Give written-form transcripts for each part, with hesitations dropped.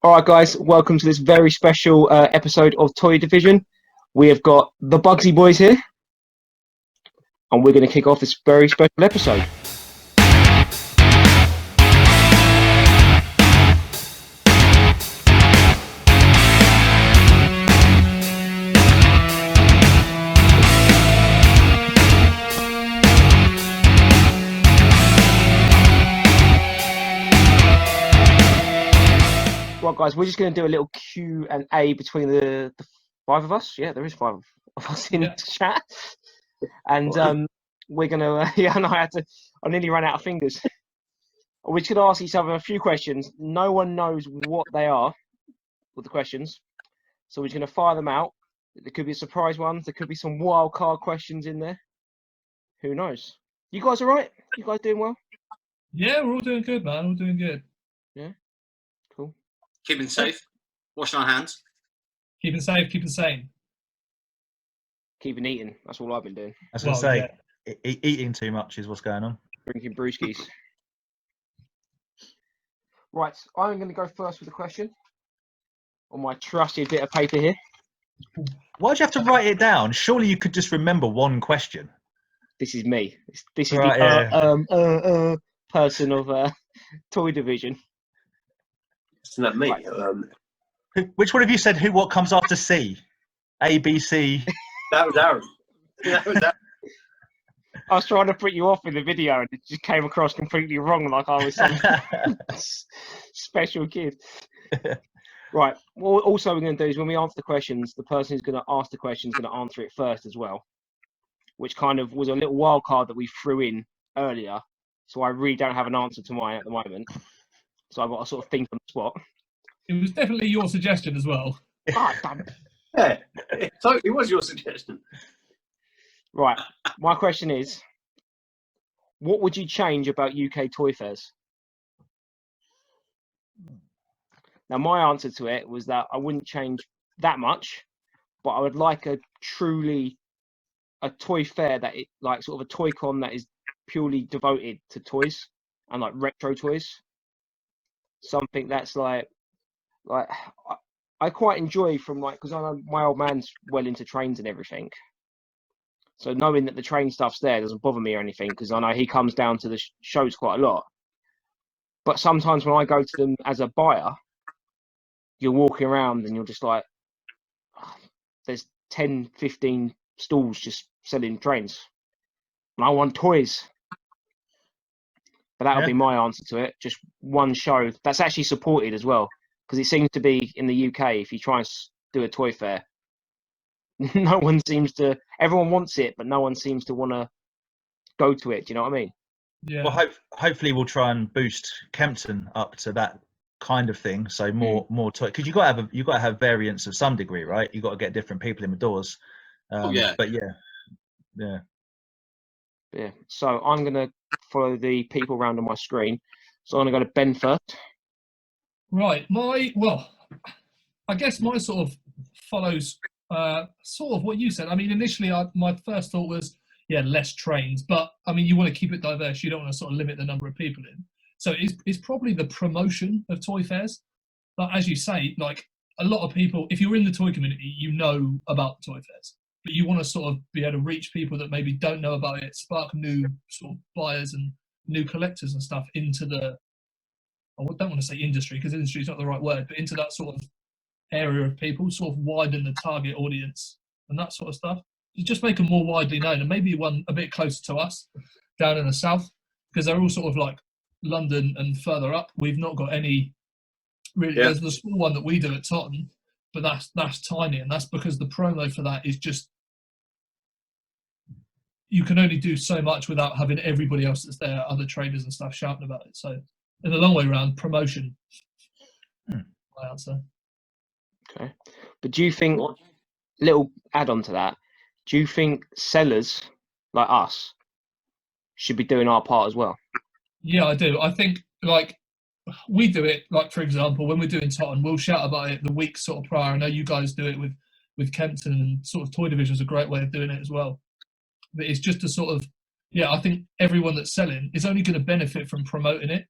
All right, guys, welcome to this very special episode of Toy Division. We have got the Bugsy boys here, and we're going to kick off this very special episode. Right, guys, we're just going to do a little Q&A between the five of us. Yeah, there is five of us in the chat. And we're going to, and I nearly ran out of fingers. We're just going to ask each other a few questions. No one knows what they are with the questions. So we're just going to fire them out. There could be a surprise one. There could be some wild card questions in there. Who knows? You guys all right? You guys doing well? Yeah, we're all doing good, man. All doing good. Yeah, cool. Keeping safe, washing our hands. Keeping safe, keeping sane. Keeping eating. That's all I've been doing. I was going to say, eating too much is what's going on. Drinking brewskis. Right, I'm going to go first with a question on my trusty bit of paper here. Why'd you have to write it down? Surely you could just remember one question. This is me. This is Right, the person of Toy Division. Isn't that me? Right. Which one of you said what comes after C? A, B, C? That was Aaron. That was Aaron. I was trying to put you off in the video and it just came across completely wrong, like I was some special kid. Right. Well, also we're going to do is when we answer the questions, the person who's going to ask the question is going to answer it first as well, which kind of was a little wild card that we threw in earlier. So I really don't have an answer to mine at the moment. So I've got to sort of think on the spot. It was definitely your suggestion as well. Ah, damn it. Yeah, it was your suggestion. Right. My question is, what would you change about UK Toy Fez? Now, my answer to it was that I wouldn't change that much, but I would like a toy fair that like sort of a toy con that is purely devoted to toys and like retro toys. Something that's like I quite enjoy from like, because I know my old man's well into trains and everything. So knowing that the train stuff's there doesn't bother me or anything, because I know he comes down to the shows quite a lot. But sometimes when I go to them as a buyer, you're walking around and you're just like, oh, there's 10, 15 stalls just selling trains. And I want toys. But that'll be my answer to it. Just one show that's actually supported as well. Because it seems to be in the UK, if you try and do a toy fair, everyone wants it, but no one seems to want to go to it. Do you know what I mean? Yeah. Well, hopefully we'll try and boost Kempton up to that kind of thing. So more toy, because you got to have variants of some degree, right? You got to get different people in the doors. Yeah. But yeah. So I'm gonna follow the people around on my screen. So I'm gonna go to Ben first. Right. I guess my sort of follows sort of what you said. I mean, initially my first thought was, less trains. But, I mean, you want to keep it diverse. You don't want to sort of limit the number of people in. So it's probably the promotion of toy fairs. But as you say, like a lot of people, if you're in the toy community, you know about toy fairs. But you want to sort of be able to reach people that maybe don't know about it, spark new sort of buyers and new collectors and stuff into the, I don't want to say industry because industry is not the right word, but into that sort of area of people, sort of widen the target audience and that sort of stuff. You just make them more widely known, and maybe one a bit closer to us down in the south, because they're all sort of like London and further up. We've not got any really. Yeah. There's the small one that we do at Totton, but that's tiny, and that's because the promo for that is just, you can only do so much without having everybody else that's there, other traders and stuff, shouting about it. So in the long way round, promotion. My answer. Okay, but do you think, little add-on to that, do you think sellers like us should be doing our part as well? Yeah, I do. I think like we do it, like for example, when we're doing Totton, we'll shout about it the week sort of prior. I know you guys do it with Kempton, and sort of Toy Division is a great way of doing it as well. But it's just a sort of, I think everyone that's selling is only going to benefit from promoting it.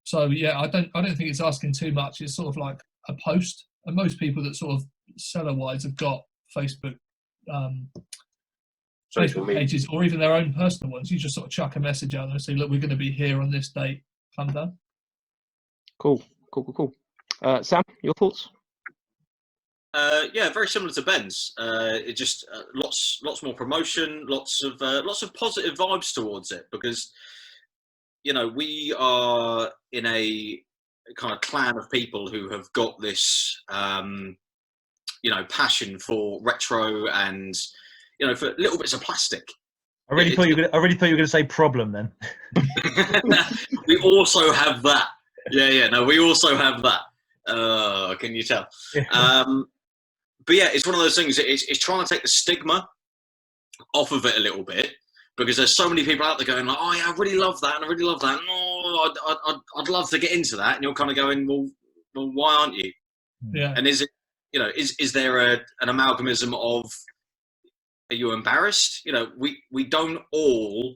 So yeah, I don't think it's asking too much. It's sort of like a post, and most people that sort of seller wise have got Facebook Social media. pages or even their own personal ones. You just sort of chuck a message out there and say, look, we're going to be here on this date. Come down. Cool. Sam, your thoughts? Yeah, very similar to Ben's. It just lots more promotion, lots of positive vibes towards it, because we are in a kind of clan of people who have got this passion for retro and for little bits of plastic. I really thought you were going to say problem then. We also have that. No, we also have that. Can you tell? But yeah, it's one of those things. It's trying to take the stigma off of it a little bit, because there's so many people out there going like, oh yeah, I really love that, and I really love that, and I'd love to get into that, and you're kind of going, well, why aren't you? Yeah. And is it, is there an amalgamism of, are you embarrassed? We don't all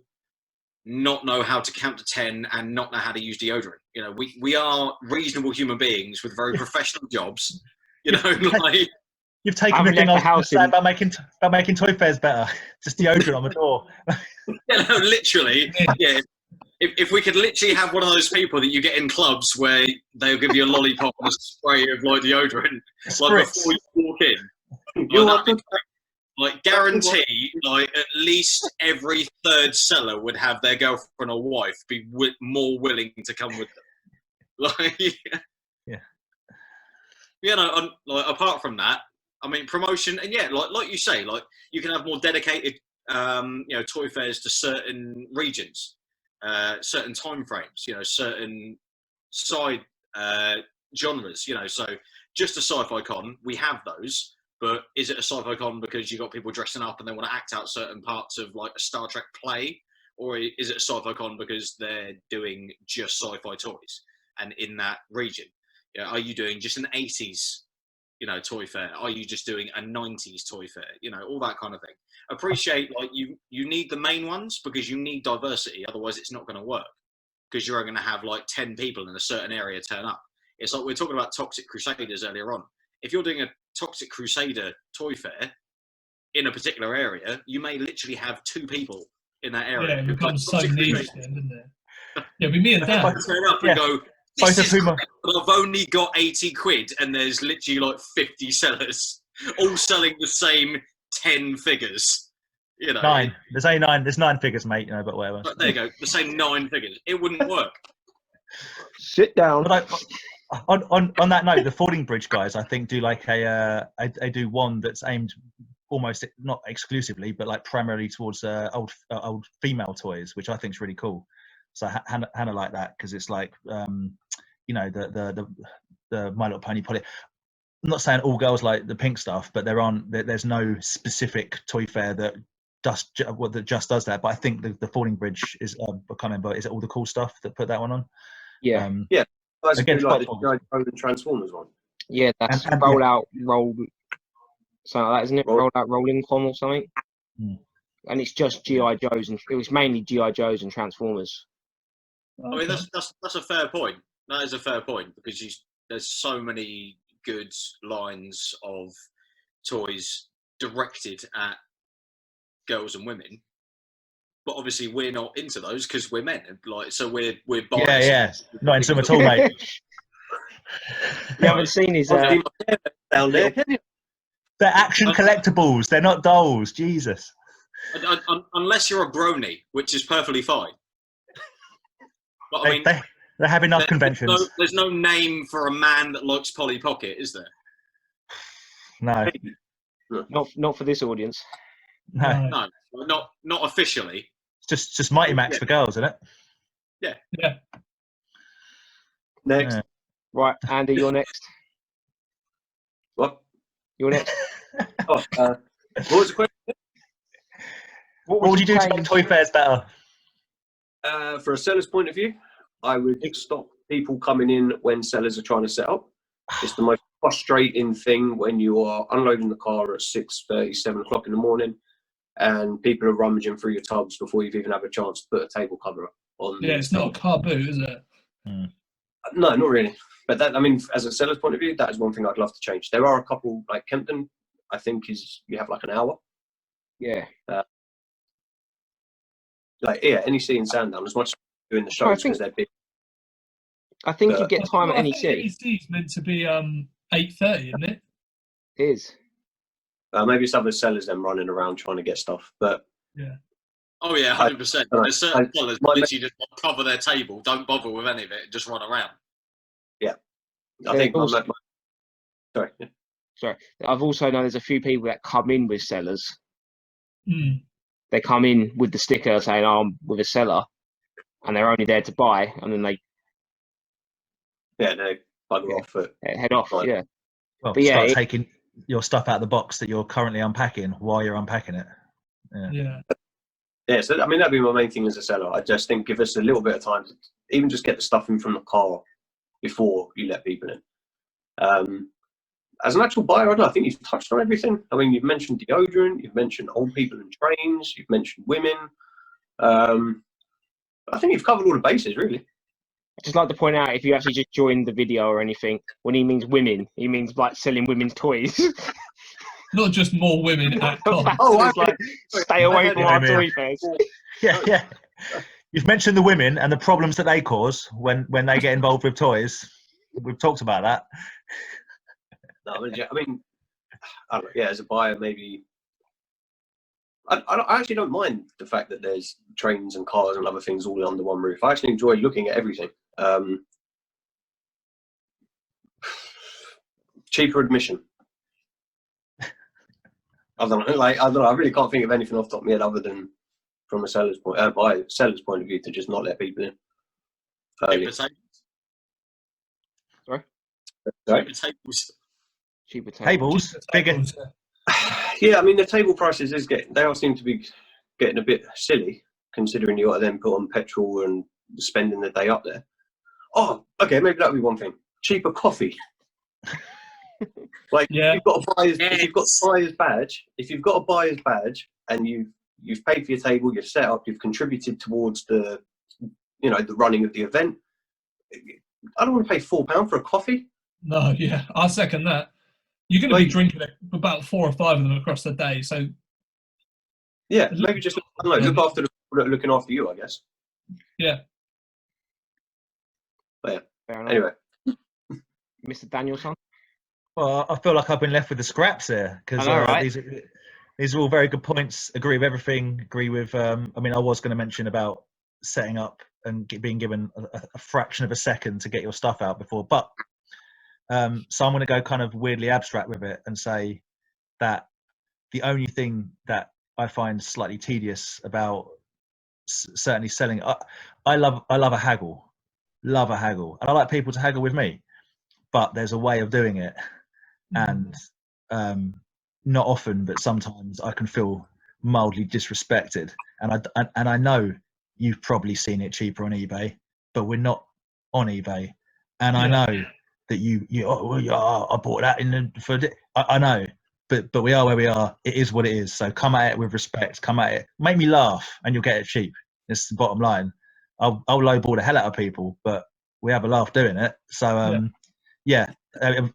not know how to count to 10 and not know how to use deodorant. We are reasonable human beings with very professional jobs. Like. You've taken the thing I was saying about making Toy Fez better. Just deodorant on the door. Literally. Yeah. If we could literally have one of those people that you get in clubs where they'll give you a lollipop and a spray of like deodorant, like before you walk in. Like guarantee, like at least every third seller would have their girlfriend or wife be more willing to come with them. Like, yeah. Like apart from that. I mean, promotion, and yeah, like you say, like you can have more dedicated, toy fairs to certain regions, certain time frames, certain side genres, So just a sci-fi con, we have those, but is it a sci-fi con because you got people dressing up and they want to act out certain parts of like a Star Trek play, or is it a sci-fi con because they're doing just sci-fi toys and in that region? Yeah, are you doing just an 80s? Toy fair? Are you just doing a 90s toy fair? All that kind of thing. Appreciate, like, you need the main ones because you need diversity. Otherwise, it's not going to work, because you're going to have like 10 people in a certain area turn up. It's like we were talking about Toxic Crusaders earlier on. If you're doing a Toxic Crusader toy fair in a particular area, you may literally have 2 people in that area. Yeah, it becomes so niche then, doesn't it? Yeah, me and Dan. Turn up and go, I've only got 80 quid, and there's literally like 50 sellers, all selling the same 10 figures. 9. There's only 9. There's 9 figures, mate. But whatever. But there you go. The same 9 figures. It wouldn't work. Sit down. But on that note, the Fording Bridge guys, I think, do like I do one that's aimed almost not exclusively, but like primarily towards old female toys, which I think is really cool. So Hannah like that, because it's like the My Little Pony Polly. I'm not saying all girls like the pink stuff, but there's no specific toy fair that just does that. But I think the Fording Bridge is I can't remember. Is it All the Cool Stuff that put that one on? Yeah. That's Again, like the Transformers one. Yeah, that's and roll out, something like that, isn't it? Roll out, rolling con or something. And it's just GI Joes, and it was mainly GI Joes and Transformers. I mean, that's a fair point. That is a fair point, because there's so many good lines of toys directed at girls and women, but obviously we're not into those because we're men. Like, so we're biased. Yeah, not into them at all, mate. You haven't seen his down there. They're action collectibles. They're not dolls. Jesus. Unless you're a brony, which is perfectly fine. But I mean, they have enough conventions. There's no name for a man that likes Polly Pocket, is there? No. Not for this audience. No. No, not officially. It's just Mighty Max for girls, isn't it? Yeah. Next. Yeah. Right, Andy, you're next. What? You're next. What was the question? What would you do to make toy fairs better? For a seller's point of view, I would stop people coming in when sellers are trying to set up. It's the most frustrating thing when you are unloading the car at 6:30, 7 o'clock in the morning, and people are rummaging through your tubs before you've even had a chance to put a table cover on. Yeah, it's not a car boot, is it? No, not really. But that, I mean, as a seller's point of view, that is one thing I'd love to change. There are a couple, like Kempton, I think you have like an hour. Yeah. Like, yeah, NEC and Sandown, as much as doing the shows because they're big. I think you But- get time Well, at I NEC. think NEC is meant to be 8:30, isn't it? It is. Maybe it's other sellers then running around trying to get stuff. But Oh yeah, 100%. I- There's certain sellers my- literally just cover their table, don't bother with any of it, just run around. I think also- sorry. Yeah. Sorry. I've also known there's a few people that come in with sellers. Mm. They come in with the sticker saying, "Oh, I'm with a seller," and they're only there to buy, and then they Yeah, they bugger off it. head off. Right. Yeah. Well, But yeah, start taking your stuff out of the box that you're currently unpacking while you're unpacking it. Yeah. Yeah, so I mean, that'd be my main thing as a seller. I just think give us a little bit of time to even just get the stuff in from the car before you let people in. As an actual buyer, I think you've touched on everything. I mean, you've mentioned deodorant, you've mentioned old people in trains, you've mentioned women. I think you've covered all the bases, really. I'd just like to point out, if you actually just joined the video or anything, when he means women, he means like selling women's toys. Not just more women at cons. Oh, It's like, stay away from our toy fairs. Yeah. You've mentioned the women and the problems that they cause when they get involved with toys. We've talked about that. No, I mean, I don't know, yeah, as a buyer, maybe. I actually don't mind the fact that there's trains and cars and other things all under one roof. I actually enjoy looking at everything. Cheaper admission. I don't know. I really can't think of anything off the top of my head other than from a seller's point of view to just not let people in. Paper tables. Sorry? Paper tables. Cheaper Tables, bigger. Yeah, I mean the table prices they all seem to be getting a bit silly considering you got to then put on petrol and spending the day up there. Oh, okay, maybe that'll be one thing. Cheaper coffee. Like Yeah. if you've got a buyer's badge and you've paid for your table, you've set up, you've contributed towards the running of the event. I don't want to pay £4 for a coffee. No, yeah, I second that. You're going to be drinking about 4 or 5 of them across the day, so yeah, maybe just look after the people that are looking after you, I guess. Yeah. But Fair yeah. enough. Anyway, Mr. Danielson. Well, I feel like I've been left with the scraps here because I know, right? these are all very good points. Agree with everything. Agree with. I mean, I was going to mention about setting up and being given a fraction of a second to get your stuff out before, but so I'm going to go kind of weirdly abstract with it and say that the only thing that I find slightly tedious about certainly selling, I love a haggle, and I like people to haggle with me, but there's a way of doing it. And not often, but sometimes I can feel mildly disrespected. And I know you've probably seen it cheaper on eBay, but we're not on eBay. And I know that I bought that I know, but we are where we are. It is what it is. So come at it with respect. Come at it. Make me laugh, and you'll get it cheap. It's the bottom line. I'll lowball the hell out of people, but we have a laugh doing it. So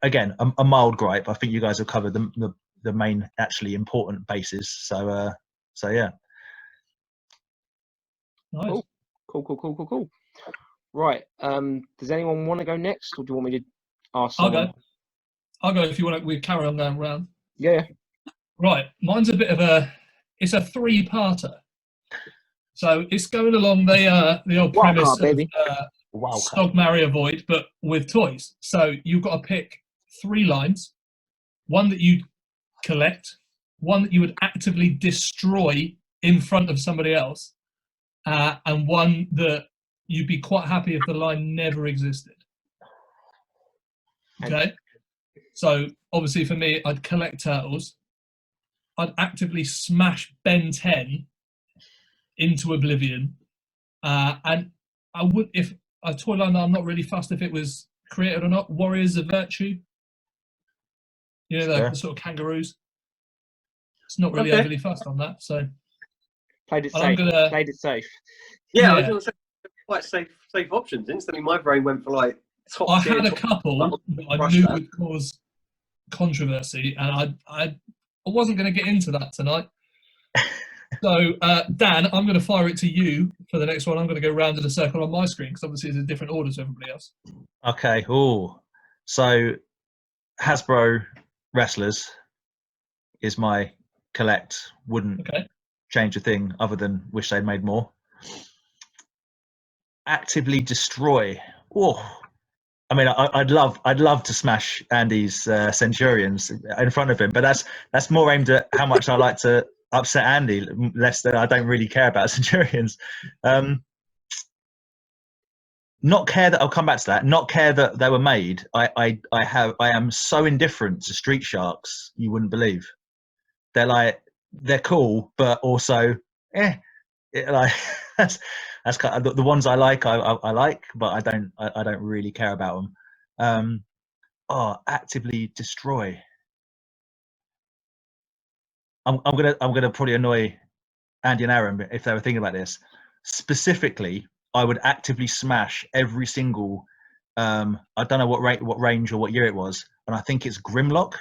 again, a mild gripe. I think you guys have covered the main actually important bases. So yeah. Nice. Cool. Right. Does anyone want to go next, or do you want me to ask I'll someone? I'll go if you want to. We carry on going round. Yeah. Right. Mine's a bit of it's a 3-parter. So it's going along the old Wild premise card, baby. of Stog, Marry, Avoid, but with toys. So you've got to pick 3 lines. One that you collect, one that you would actively destroy in front of somebody else, and one that you'd be quite happy if the line never existed. Okay? So obviously for me, I'd collect turtles. I'd actively smash Ben 10 into oblivion. And I would, if a toy line that I'm not really fussed if it was created or not, Warriors of Virtue. You know, the sort of kangaroos. It's not really overly fussed on that. So Played it I'm safe. Played it safe. yeah, I Yeah. was going to say quite safe options. Instantly, my brain went for like I tier had a top- couple that I Rush knew that. would cause controversy, and I wasn't going to get into that tonight. So, Dan, I'm going to fire it to you for the next one. I'm going to go round in a circle on my screen because obviously it's a different order to everybody else. Okay. Oh, so Hasbro Wrestlers is my collect. Wouldn't Okay. change a thing other than wish they'd made more. Actively destroy. Oh, I mean, I'd love to smash Andy's Centurions in front of him, but that's more aimed at how much I like to upset Andy, less than I don't really care about Centurions. Not care that I'll come back to that. Not care that they were made. I am so indifferent to Street Sharks. You wouldn't believe. They're cool, but also, like that's kind of the ones I like. I like, but I don't really care about them. Actively destroy. I'm gonna probably annoy Andy and Aaron if they were thinking about this. Specifically, I would actively smash every single. I don't know what range or what year it was, and I think it's Grimlock.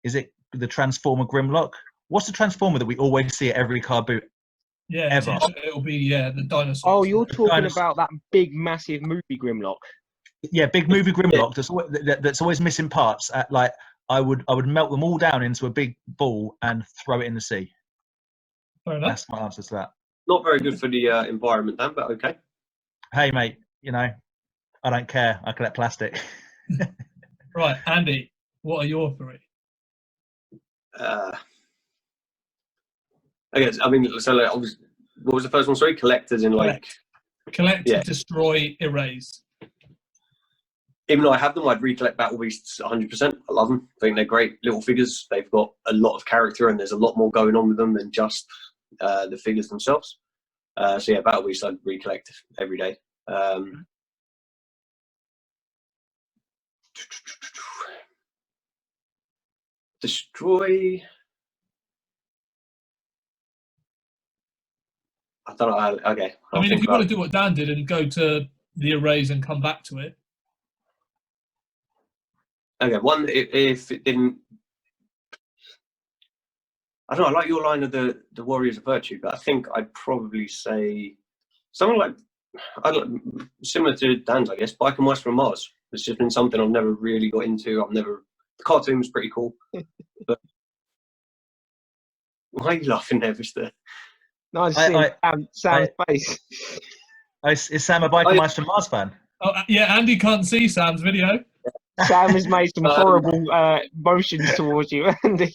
Is it the Transformer Grimlock? What's the Transformer that we always see at every car boot? Yeah, Ever. it'll be the dinosaurs. Oh, you're talking Dinosaur. about that big, massive movie Grimlock. Yeah, big movie Grimlock that's always missing parts. Like I would melt them all down into a big ball and throw it in the sea. Fair enough. That's my answer to that. Not very good for the environment, Dan, but okay. Hey mate, I don't care. I collect plastic. Right, Andy, what are your three? I guess, I mean, so like, what was the first one? Sorry, collectors in like. Collect, Yeah. destroy, erase. Even though I have them, I'd recollect Battle Beasts 100%. I love them. I think they're great little figures. They've got a lot of character, and there's a lot more going on with them than just the figures themselves. So yeah, Battle Beasts I'd recollect every day. Destroy. I don't know. Okay. I mean, if you want to do what Dan did and go to the erase and come back to it. Okay, one, if it didn't. I don't know, I like your line of the Warriors of Virtue, but I think I'd probably say something like, similar to Dan's, I guess, Bike and West from Mars. It's just been something I've never really got into. The cartoon was pretty cool. But why are you laughing there, Mr.? No, I just see Sam's face. Is Sam a Bike and West from Mars fan? Oh, yeah, Andy can't see Sam's video. Sam has made some horrible motions towards you, Andy.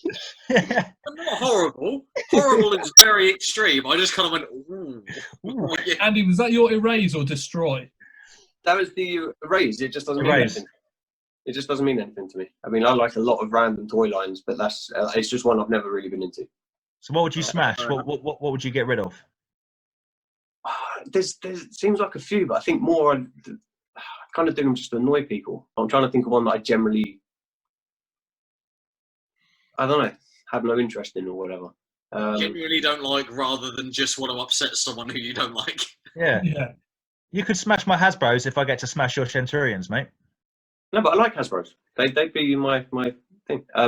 I'm not horrible. Horrible is very extreme. I just kind of went, ooh. Yeah. Andy, was that your erase or destroy? That was the erase. It just doesn't mean Erase. anything. It just doesn't mean anything to me. I mean, I like a lot of random toy lines, but that's it's just one I've never really been into. So what would you smash? What would you get rid of? There's seems like a few, but I think more I kind of do them just to annoy people. I'm trying to think of one that I generally, I don't know, have no interest in or whatever. Genuinely don't like, rather than just want to upset someone who you don't like. Yeah. Yeah. You could smash my Hasbros if I get to smash your Centurions, mate. No, but I like Hasbros. They'd be my thing. I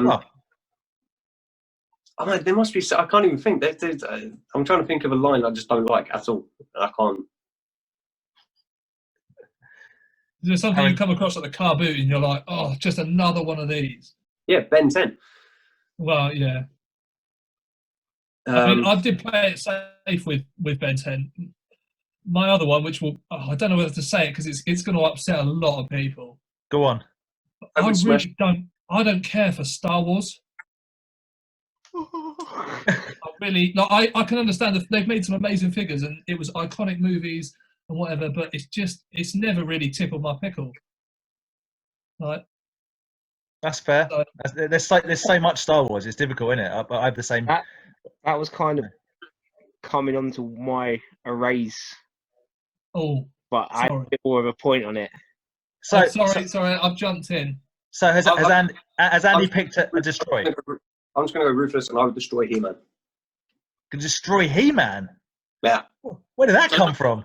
mean, there must be. I can't even think. I'm trying to think of a line I just don't like at all. I can't. Is there something you come across at the car boot and you're like, oh, just another one of these? Yeah, Ben 10. Well, yeah. I mean, I did play it safe with Ben 10. My other one, which I don't know whether to say it because it's going to upset a lot of people. Go on. I don't care for Star Wars. I can understand that they've made some amazing figures and it was iconic movies and whatever, but it's never really tickled my pickle. Like, that's fair. There's so much Star Wars. It's difficult, isn't it? I have the same. That was kind of coming onto my erase. Oh, but I had a bit more of a point on it. So sorry, I've jumped in. So has Andy picked a destroy? I'm just going to go ruthless, and I would destroy He-Man. Can destroy He-Man? Yeah. Where did that come from?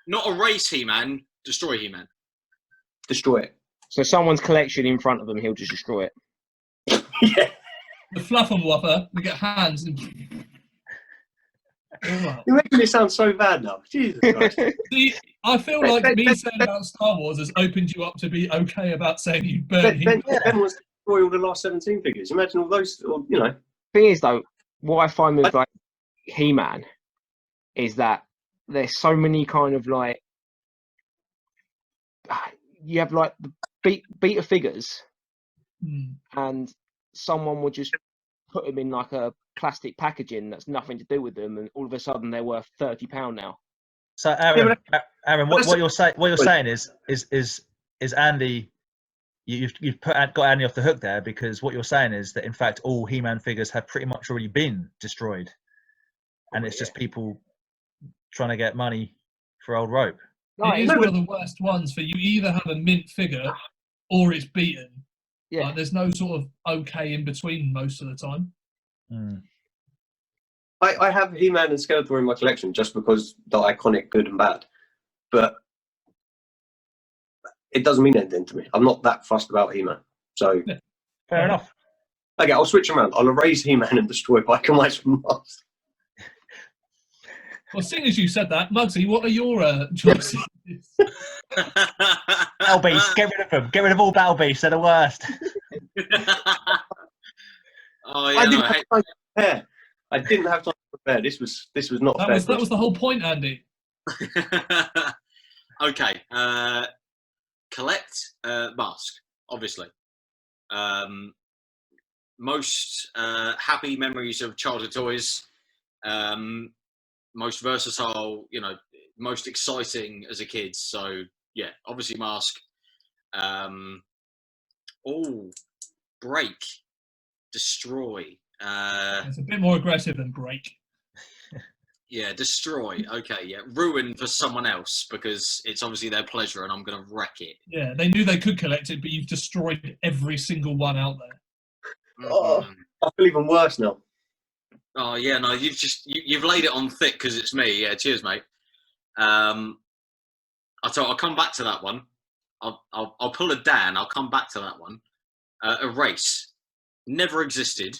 Not erase He-Man, destroy He-Man. destroy it. So someone's collection in front of them, he'll just destroy it. Yeah. The fluff and whopper, we get hands and all right. You're making me sound so bad now. Jesus Christ. See, I feel like me saying about Star Wars has opened you up to be okay about saying you burn Ben him. wants to destroy all the last 17 figures. Imagine all those, you know. Thing is, though, what I find with like He-Man is that there's so many kind of like you have like the beta figures, and someone would just put them in like a plastic packaging that's nothing to do with them, and all of a sudden they're worth £30 now. So Aaron, what you're saying is Andy, you've got Andy off the hook there, because what you're saying is that in fact all He-Man figures have pretty much already been destroyed, and it's just people trying to get money for old rope. It is one of the worst ones, for you either have a mint figure or it's beaten. Yeah. Like, there's no sort of okay in between most of the time. I have He-Man and Skeletor in my collection just because they're iconic, good and bad. But it doesn't mean anything to me. I'm not that fussed about He-Man. So Fair enough. Okay, I'll switch around. I'll erase He-Man and destroy Biker Mice from Mars. Well, seeing as you said that, Muggsy, what are your choices? Battle Beasts, get rid of them. Get rid of all Battle Beasts. They're the worst. Oh yeah, I didn't have time to prepare. I didn't have time to prepare. This was not fair. That was the whole point, Andy. Okay. Collect mask, obviously. Most happy memories of childhood toys. Most versatile, you know, most exciting as a kid. So yeah, obviously mask. Break, destroy. It's a bit more aggressive than break. Yeah, destroy. Okay, yeah, ruin for someone else because it's obviously their pleasure, and I'm going to wreck it. Yeah, they knew they could collect it, but you've destroyed every single one out there. Oh, I feel even worse now. Oh yeah, no, you've laid it on thick because it's me. Yeah, cheers, mate. I'll come back to that one. I'll pull a Dan. I'll come back to that one. Erase, never existed.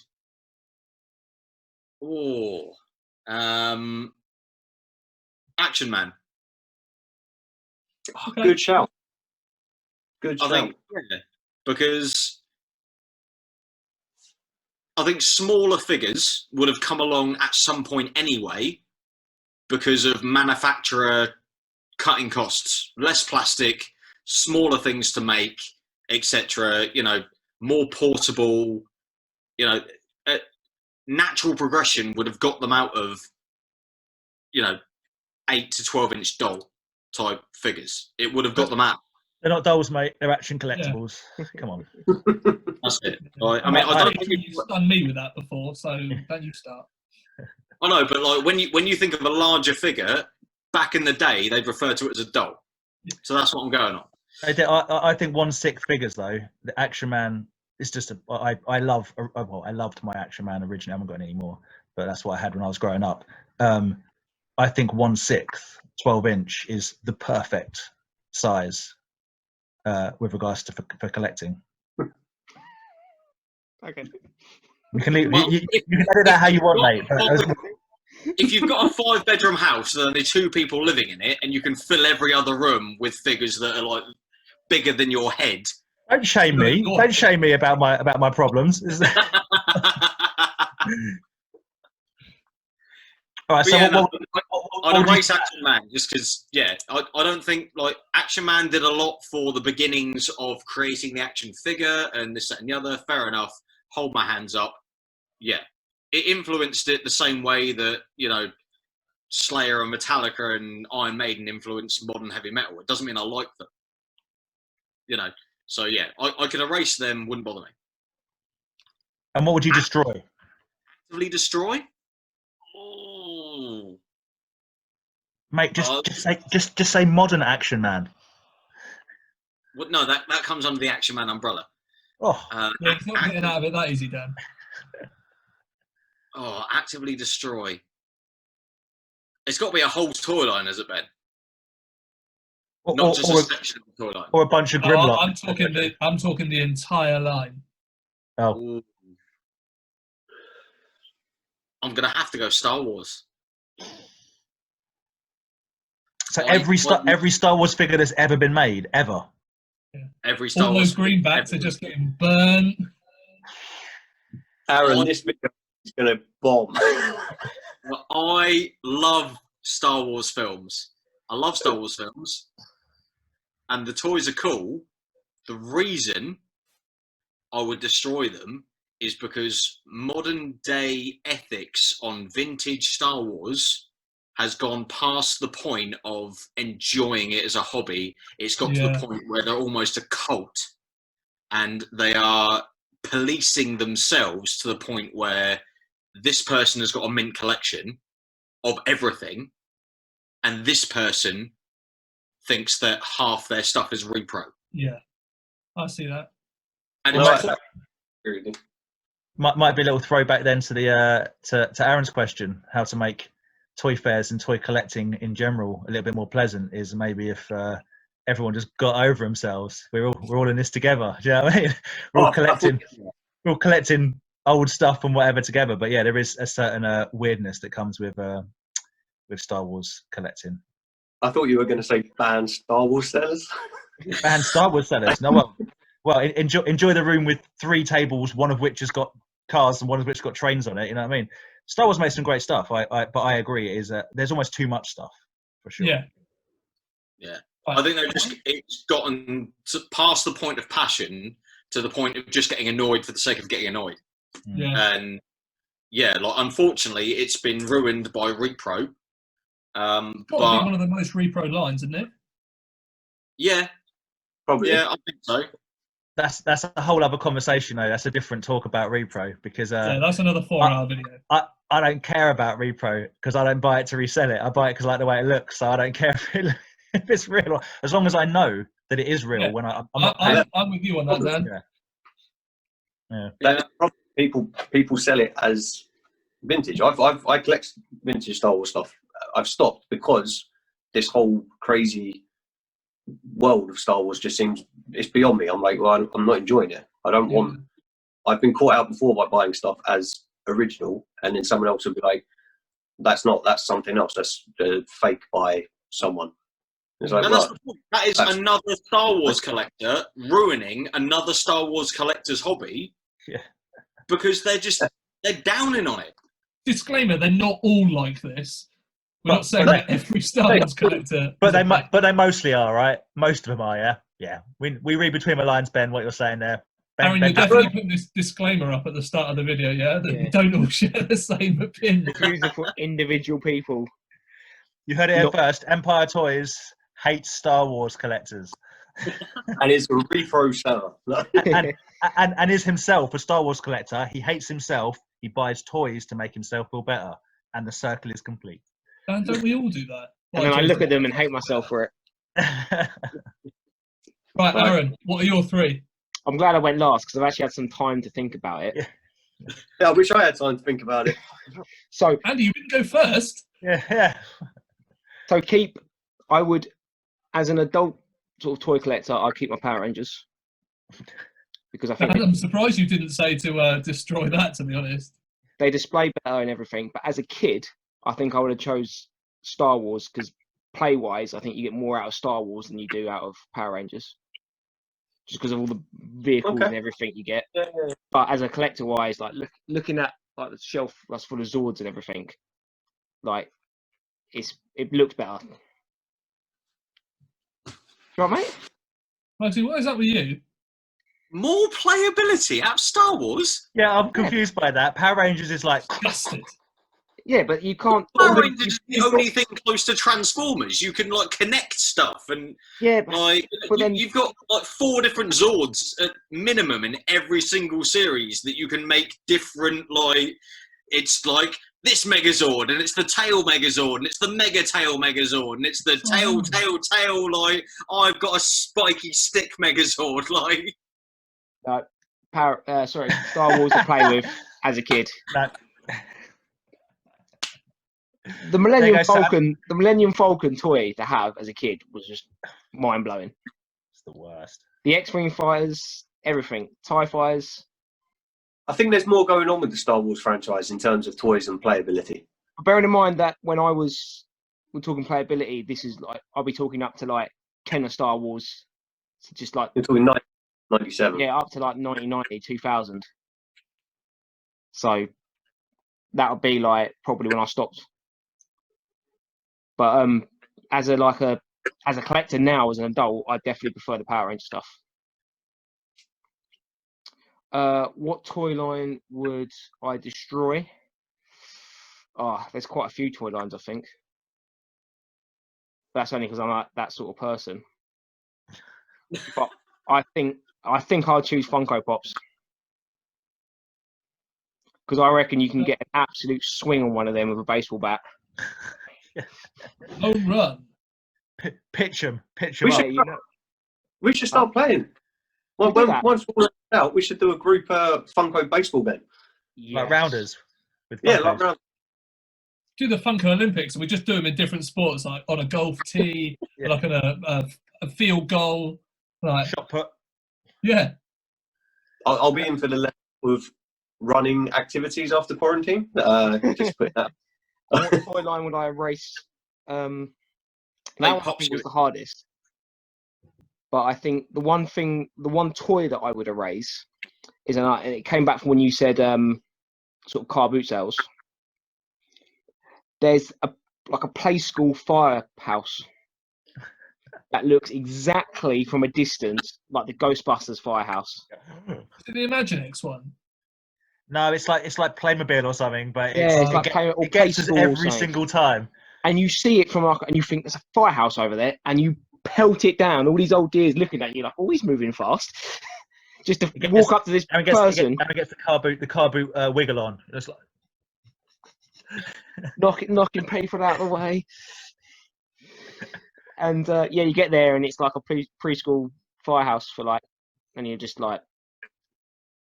Oh, Action Man. Oh, okay. Good shout. Good shout. I think, yeah, because I think smaller figures would have come along at some point anyway because of manufacturer cutting costs, less plastic, smaller things to make, etc. You know, more portable. You know, natural progression would have got them out of, you know, 8 to 12-inch doll type figures. It would have got them out. They're not dolls, mate. They're action collectibles. Yeah. Come on. That's it. I mean, I don't think you've done me with that before, so don't you start. I know, but like when you think of a larger figure, back in the day, they'd refer to it as a doll. So that's what I'm going on. I think 1/6 figures though. The Action Man is just I loved my Action Man originally. I haven't got any anymore, but that's what I had when I was growing up. I think 1/6 12-inch is the perfect size with regards to for collecting. Okay. You can leave, you can edit that how you want, mate. If you've got a 5-bedroom house, then there's 2 people living in it, and you can fill every other room with figures that are like bigger than your head. Don't shame me. Don't shame me about my problems. All right, so yeah, I'd erase Action Man just because, yeah, I don't think like Action Man did a lot for the beginnings of creating the action figure and this, that, and the other. Fair enough. Hold my hands up. Yeah, it influenced it the same way that, you know, Slayer and Metallica and Iron Maiden influenced modern heavy metal. It doesn't mean I like them, you know. So yeah, I could erase them. Wouldn't bother me. And what would you destroy? Actively destroy? Oh, mate, just say modern Action Man. Well, no, that comes under the Action Man umbrella. Oh, yeah, it's not getting out of it that easy, Dan. Oh, actively destroy. It's got to be a whole toy line, has it, Ben? Not just a section of the toy line. or a bunch of Grimlock. I'm talking the entire line. Oh, Ooh. I'm gonna have to go Star Wars. so every Star Wars figure that's ever been made, ever. Every Star All Wars those greenbacks are just getting burnt. Aaron, this video is going to bomb. Well, I love Star Wars films. I love Star Wars films, and the toys are cool. The reason I would destroy them is because modern day ethics on vintage Star Wars has gone past the point of enjoying it as a hobby. It's got to the point where they're almost a cult, and they are policing themselves to the point where this person has got a mint collection of everything, and this person thinks that half their stuff is repro. Yeah, I see that. And No, it's Might be a little throwback then to the to Aaron's question, how to make toy fairs and toy collecting in general a little bit more pleasant, is maybe if everyone just got over themselves. We're all in this together. Do you know what I mean? We're all collecting old stuff and whatever together. But yeah, there is a certain weirdness that comes with Star Wars collecting. I thought you were going to say ban Star Wars sellers. Ban Star Wars sellers. No, well, enjoy the room with 3 tables, one of which has got cars and one of which has got trains on it. You know what I mean? Star Wars makes some great stuff. But I agree, it is there's almost too much stuff for sure. Yeah. I think it's gotten past the point of passion to the point of just getting annoyed for the sake of getting annoyed. Yeah. And yeah, like unfortunately, it's been ruined by repro. Probably But one of the most repro lines, isn't it? yeah, Probably. yeah, I think so. That's a whole other conversation though. That's a different talk about repro because Yeah, that's another 4-hour video. I don't care about repro because I don't buy it to resell it. I buy it because I like the way it looks. So I don't care if it's real, as long as I know that it is real. Yeah. When I'm not paying. I'm with you on that, Dan. Yeah. That's probably people sell it as vintage. I collect vintage Star Wars stuff. I've stopped because this whole crazy world of Star Wars just seems, it's beyond me. I'm like, well, I'm not enjoying it. I don't want. I've been caught out before by buying stuff as original, and then someone else will be like, that's something else. That's fake by someone. It's like, And that is another Star Wars collector ruining another Star Wars collector's hobby. Yeah. Because they're downing on it. Disclaimer: they're not all like this. We're not saying that every Star Wars collector. But they mostly are, right? Most of them are, yeah. Yeah. We read between the lines, Ben. What you're saying there. Aaron, you're definitely putting this disclaimer up at the start of the video, yeah? That we don't all share the same opinion. The views are for individual people. You heard it here first. Empire Toys hates Star Wars collectors. and it's a repro seller. and is himself a Star Wars collector. He hates himself. He buys toys to make himself feel better. And the circle is complete. And don't we all do that? And then I look at them and hate myself for it. Right, Aaron, what are your 3? I'm glad I went last because I've actually had some time to think about it. Yeah, I wish I had time to think about it. So, Andy, you didn't go first. Yeah. So I would, as an adult sort of toy collector, I'd keep my Power Rangers. Because I think I'm surprised you didn't say to destroy that, to be honest. they display better and everything. But as a kid, I think I would have chose Star Wars because play-wise, I think you get more out of Star Wars than you do out of Power Rangers. Just because of all the vehicles and everything you get. Yeah. But as a collector-wise, like looking at like the shelf that's full of Zords and everything, like it looks better. Right, mate? Marty, what is up with you? More playability out of Star Wars? Yeah, I'm confused by that. Power Rangers is like Disgusted. Yeah, but you can't. Power Rangers is the only thing close to Transformers. You can like connect stuff and like you've got like 4 different Zords at minimum in every single series that you can make different. Like it's like this Megazord and it's the Tail Megazord and it's the Mega Tail Megazord and it's the Tail. Like I've got a spiky stick Megazord. Like Star Wars to play with as a kid. The Millennium Falcon toy to have as a kid was just mind blowing. It's the worst. The X-Wing fighters, everything, TIE fighters. I think there's more going on with the Star Wars franchise in terms of toys and playability. Bearing in mind that when we're talking playability, this is like I'll be talking up to like Kenner Star Wars, so just like You're talking 97. yeah, up to like 1990, 2000. So that'll be like probably when I stopped. But as a collector now, as an adult, I definitely prefer the Power Ranger stuff. What toy line would I destroy? Oh, there's quite a few toy lines, I think. That's only because I'm like that sort of person. But I think I'll choose Funko Pops. Because I reckon you can get an absolute swing on one of them with a baseball bat. Home run. Pitch them We should start playing. Well, once we're out, we should do a group Funko baseball then. Yes. like rounders. With Yeah, Funkos. like round. Do the Funko Olympics, and we just do them in different sports, like on a golf tee, Yeah. like on a field goal, like Shot put. yeah. I'll be in for the level of running activities after quarantine. Just put that. What toy line would I erase? That one I think was the hardest. But I think the one toy that I would erase is, and it came back from when you said sort of car boot sales. There's a play school firehouse that looks exactly from a distance like the Ghostbusters firehouse. Did the Imaginext one? No, it's like Playmobil or something, but Yeah, it's like it gets us every single time. And you see it from and you think there's a firehouse over there, and you pelt it down. All these old dears looking at you like, oh, he's moving fast. Just to walk up to this person, and it gets the car boot wiggle on. It's like knocking people out of the way. And yeah, you get there and it's like a preschool firehouse for like, and you're just like,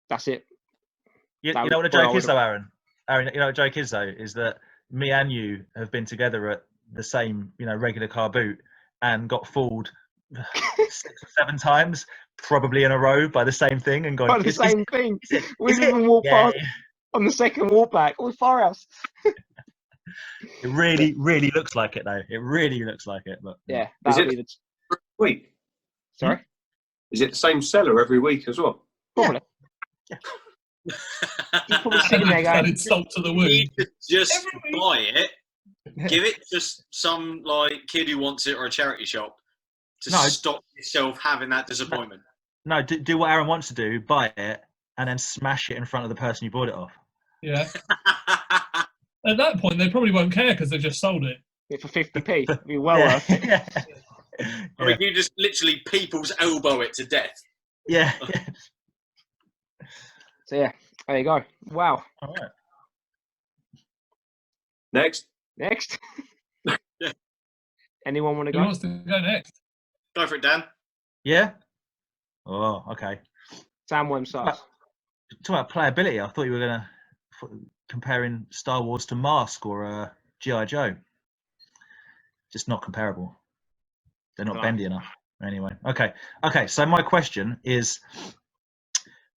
that's it. you know what the joke is though, Aaron. Aaron, you know what the joke is though, is that me and you have been together at the same, regular car boot and got fooled 6 or 7 times, probably in a row, by the same thing, and gone. By the same thing. We've even walked past on the second walk back. Oh, firehouse. It really, really looks like it though. It really looks like it. But yeah, Is that'll it be the week? Sorry? Is it the same seller every week as well? Probably. Yeah. He's probably sitting there going, Added salt to the You wound. need to just buy it, give it to some kid who wants it or a charity shop to stop yourself having that disappointment. No, do what Aaron wants to do. Buy it and then smash it in front of the person you bought it off. Yeah. At that point, they probably won't care because they just sold it. for 50p. It'd be well worth it. Yeah. I mean, you just literally people's elbow it to death. Yeah. So yeah, there you go. Wow. All right. Next. Yeah. Anyone want to Who go? wants to go next? Go for it, Dan. Yeah. Oh, okay. Sam Wem starts. Talk about playability. I thought you were gonna comparing Star Wars to Mask or G.I. Joe. Just not comparable. They're not bendy enough. Anyway, okay. So my question is,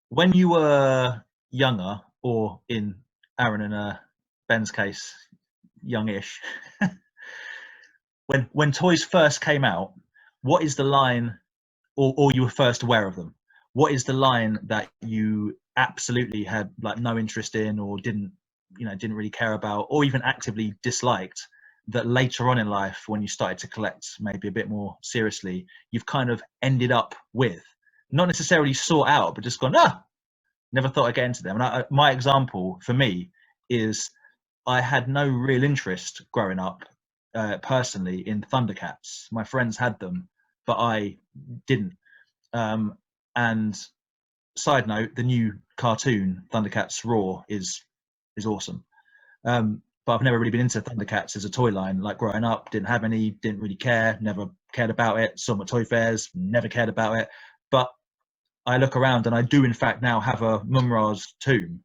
when you were younger, or in Aaron and Ben's case, youngish, when toys first came out, what is the line, or you were first aware of them? What is the line that you absolutely had like no interest in, or didn't really care about, or even actively disliked, that later on in life, when you started to collect maybe a bit more seriously, you've kind of ended up with, not necessarily sought out, but just gone, never thought I'd get into them. And my example for me is, I had no real interest growing up personally in Thundercats. My friends had them, but I didn't. And side note, the new cartoon Thundercats Raw is awesome. But I've never really been into Thundercats as a toy line. Like growing up, didn't have any, didn't really care, never cared about it. Saw them at Toy Fairs, never cared about it. But I look around and I do in fact now have a Mumra's tomb.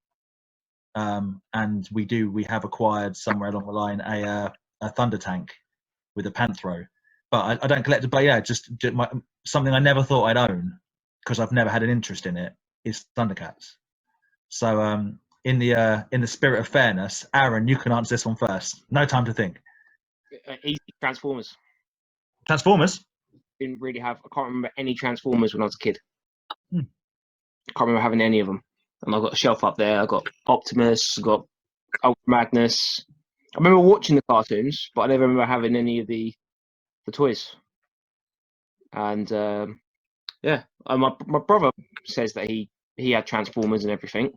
And we have acquired somewhere along the line a Thunder Tank with a Panthro. but I don't collect it. But yeah, just something I never thought I'd own because I've never had an interest in it is Thundercats. So in the spirit of fairness, Aaron, you can answer this one first. No time to think. Easy Transformers. Transformers. Didn't really have. I can't remember any Transformers when I was a kid. Hmm. I can't remember having any of them. And I've got a shelf up there. I've got Optimus. I've got Ultra Magnus. I remember watching the cartoons, but I never remember having any of the toys. And my brother says that he had Transformers and everything,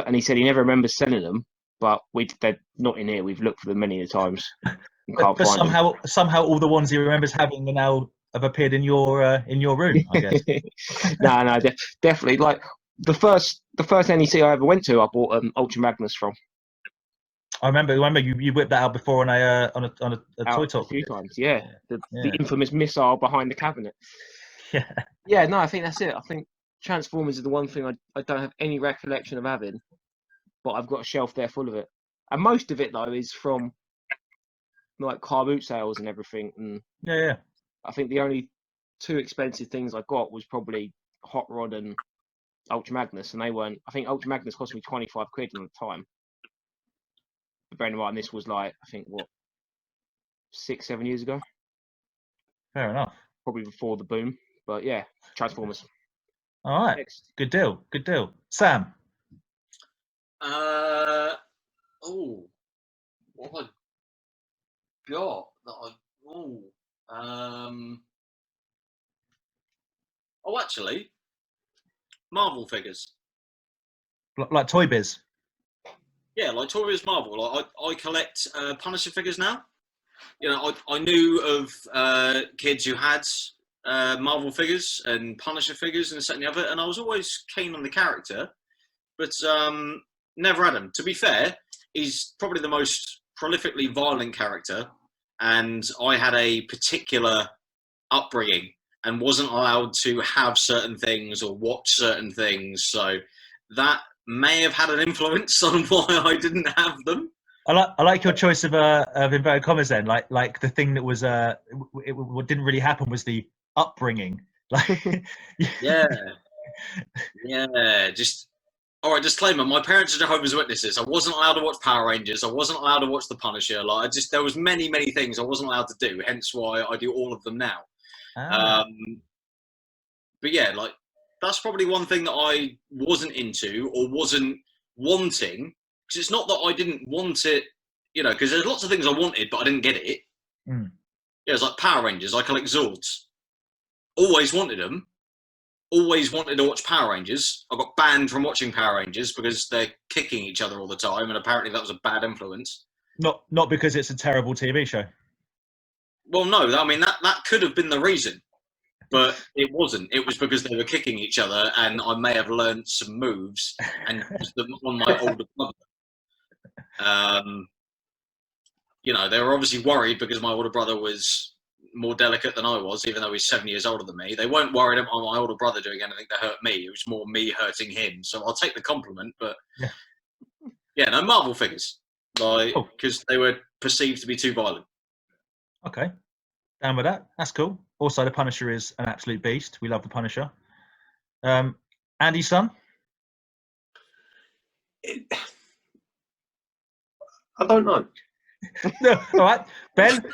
and he said he never remembers selling them. But they're not in here. We've looked for them many times and can't But find them. somehow all the ones he remembers having are now have appeared in your room, I guess. No, definitely. Like the first NEC I ever went to, I bought Ultra Magnus from. I remember you whipped that out before on a toy talk a few times. Yeah, the Yeah. infamous missile behind the cabinet. Yeah. Yeah, no, I think that's it. I think Transformers is the one thing I don't have any recollection of having, but I've got a shelf there full of it. And most of it though is from like car boot sales and everything. And Yeah. I think the only two expensive things I got was probably Hot Rod and Ultra Magnus, and they weren't. I think Ultra Magnus cost me 25 quid at the time. But bearing in mind, this was like I think 6-7 years ago. Fair enough. Probably before the boom. But yeah, Transformers. All right. Next. Good deal. Sam. What have I got that actually, Marvel figures. Like Toy Biz. Yeah, like Toy Biz Marvel. Like, I collect Punisher figures now. You know, I knew of kids who had Marvel figures and Punisher figures and this and the other, and I was always keen on the character, but never had him. To be fair, he's probably the most prolifically violent character, and I had a particular upbringing and wasn't allowed to have certain things or watch certain things, so that may have had an influence on why I didn't have them. I like your choice of inverted commas then. Like the thing that was what didn't really happen was the upbringing. Like yeah. Just all right. Disclaimer: my parents are Jehovah's Witnesses. I wasn't allowed to watch Power Rangers. I wasn't allowed to watch The Punisher. Like there was many things I wasn't allowed to do. Hence why I do all of them now. But yeah, like that's probably one thing that I wasn't into or wasn't wanting. Because it's not that I didn't want it, you know, because there's lots of things I wanted, but I didn't get it. Mm. Yeah, it's like Power Rangers. I collect Zords. Always wanted them. Always wanted to watch Power Rangers. I got banned from watching Power Rangers because they're kicking each other all the time, and apparently that was a bad influence. Not because it's a terrible TV show. Well, no, I mean that could have been the reason, but it wasn't. It was because they were kicking each other, and I may have learned some moves and used them on my older brother. You know, they were obviously worried because my older brother was more delicate than I was, even though he's 7 years older than me. They weren't worried about my older brother doing anything to hurt me. It was more me hurting him. So I'll take the compliment, but yeah, no, Marvel figures, like because they were perceived to be too violent. Okay, down with that. That's cool. Also, the Punisher is an absolute beast. We love the Punisher. Andy's son. I don't know. No, all right, Ben. To